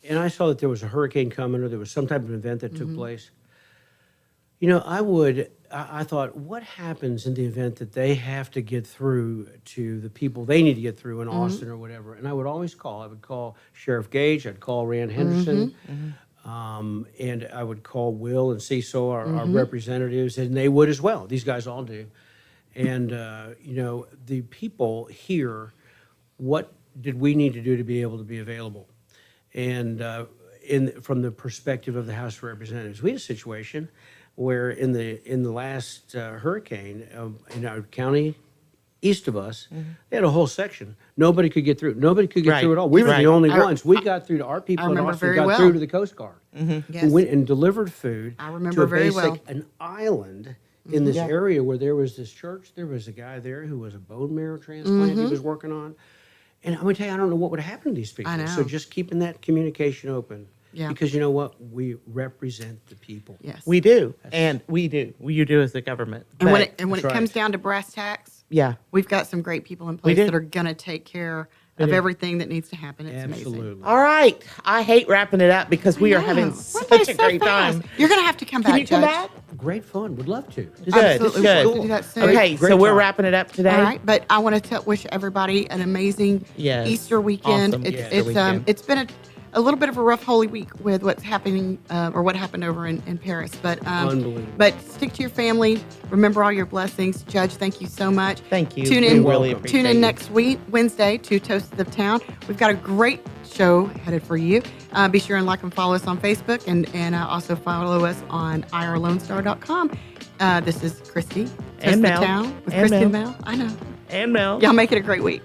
[SPEAKER 1] and I saw that there was a hurricane coming or there was some type of event that took place, you know, I thought, what happens in the event that they have to get through to the people they need to get through in Austin or whatever? And I would always call. I would call Sheriff Gage. I'd call Rand Henderson. And I would call Will and Cecil, our representatives, and they would as well. These guys all do. And, you know, the people here, what did we need to do to be able to be available? And from the perspective of the House of Representatives, we had a situation where in the last hurricane in our county east of us, they had a whole section. Nobody could get through. Nobody could get
[SPEAKER 5] Right.
[SPEAKER 1] through at all. We were
[SPEAKER 5] Right.
[SPEAKER 1] the only ones. We got through to our people in
[SPEAKER 6] remember
[SPEAKER 1] Austin,
[SPEAKER 6] very
[SPEAKER 1] got
[SPEAKER 6] well.
[SPEAKER 1] through to the Coast Guard, who
[SPEAKER 6] Yes.
[SPEAKER 1] went and delivered food
[SPEAKER 6] I
[SPEAKER 1] to
[SPEAKER 6] remember
[SPEAKER 1] a
[SPEAKER 6] very
[SPEAKER 1] basic,
[SPEAKER 6] well.
[SPEAKER 1] an island in this area where there was this church. There was a guy there who was a bone marrow transplant he was working on. And I'm going to tell you, I don't know what would have happened to these people.
[SPEAKER 6] I know.
[SPEAKER 1] So just keeping that communication open.
[SPEAKER 6] Yeah.
[SPEAKER 1] Because you know what? We represent the people.
[SPEAKER 6] Yes.
[SPEAKER 5] We do. And we do. You do as a government.
[SPEAKER 6] And when
[SPEAKER 5] But-
[SPEAKER 6] it,
[SPEAKER 1] That's right.
[SPEAKER 6] comes down to brass tacks,
[SPEAKER 5] yeah.
[SPEAKER 6] we've got some great people in place
[SPEAKER 5] do.
[SPEAKER 6] that are going to take care of
[SPEAKER 5] do.
[SPEAKER 6] everything that needs to happen. It's amazing.
[SPEAKER 1] Absolutely.
[SPEAKER 5] All right. I hate wrapping it up because we are
[SPEAKER 6] Yeah.
[SPEAKER 5] having
[SPEAKER 6] Went
[SPEAKER 5] such
[SPEAKER 6] by
[SPEAKER 5] a
[SPEAKER 6] so
[SPEAKER 5] great
[SPEAKER 6] fast.
[SPEAKER 5] time.
[SPEAKER 6] You're going to have to come back,
[SPEAKER 5] Can you come
[SPEAKER 6] Judge.
[SPEAKER 5] back?
[SPEAKER 1] Great fun. Would love to.
[SPEAKER 5] Good.
[SPEAKER 6] Absolutely.
[SPEAKER 5] Good.
[SPEAKER 6] We'll do that soon.
[SPEAKER 5] Okay,
[SPEAKER 1] Great
[SPEAKER 5] so we're
[SPEAKER 1] time.
[SPEAKER 5] wrapping it up today.
[SPEAKER 6] All right, but I want to wish everybody an amazing
[SPEAKER 5] Yes.
[SPEAKER 6] Easter weekend.
[SPEAKER 5] Awesome
[SPEAKER 6] It's
[SPEAKER 5] Easter
[SPEAKER 6] it's
[SPEAKER 5] weekend.
[SPEAKER 6] it's been a little bit of a rough Holy Week with what's happening or what happened over in Paris, but
[SPEAKER 1] Unbelievable.
[SPEAKER 6] but stick to your family. Remember all your blessings. Judge, thank you so much.
[SPEAKER 5] Thank you.
[SPEAKER 6] Tune
[SPEAKER 5] We
[SPEAKER 6] in.
[SPEAKER 5] really appreciate
[SPEAKER 6] Tune in
[SPEAKER 5] you.
[SPEAKER 6] next week, Wednesday, to Toast of the Town. We've got a great show headed for you. Be sure and like and follow us on Facebook, and also follow us on irlonestar.com. This is Kristi, Toast
[SPEAKER 5] And
[SPEAKER 6] of the
[SPEAKER 5] Mel.
[SPEAKER 6] Town with
[SPEAKER 5] And
[SPEAKER 6] Kristi and
[SPEAKER 5] Mel.
[SPEAKER 6] Mel. I know.
[SPEAKER 5] And Mel.
[SPEAKER 6] Y'all make it a great week.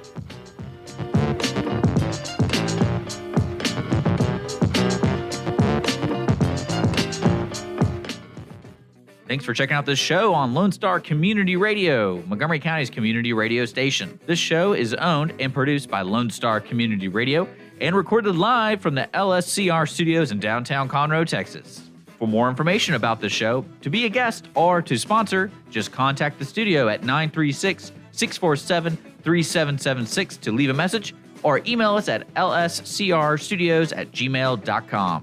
[SPEAKER 15] Thanks for checking out this show on Lone Star Community Radio, Montgomery County's community radio station. This show is owned and produced by Lone Star Community Radio and recorded live from the LSCR studios in downtown Conroe, Texas. For more information about the show, to be a guest, or to sponsor, just contact the studio at 936-647-3776 to leave a message, or email us at lscrstudios@gmail.com.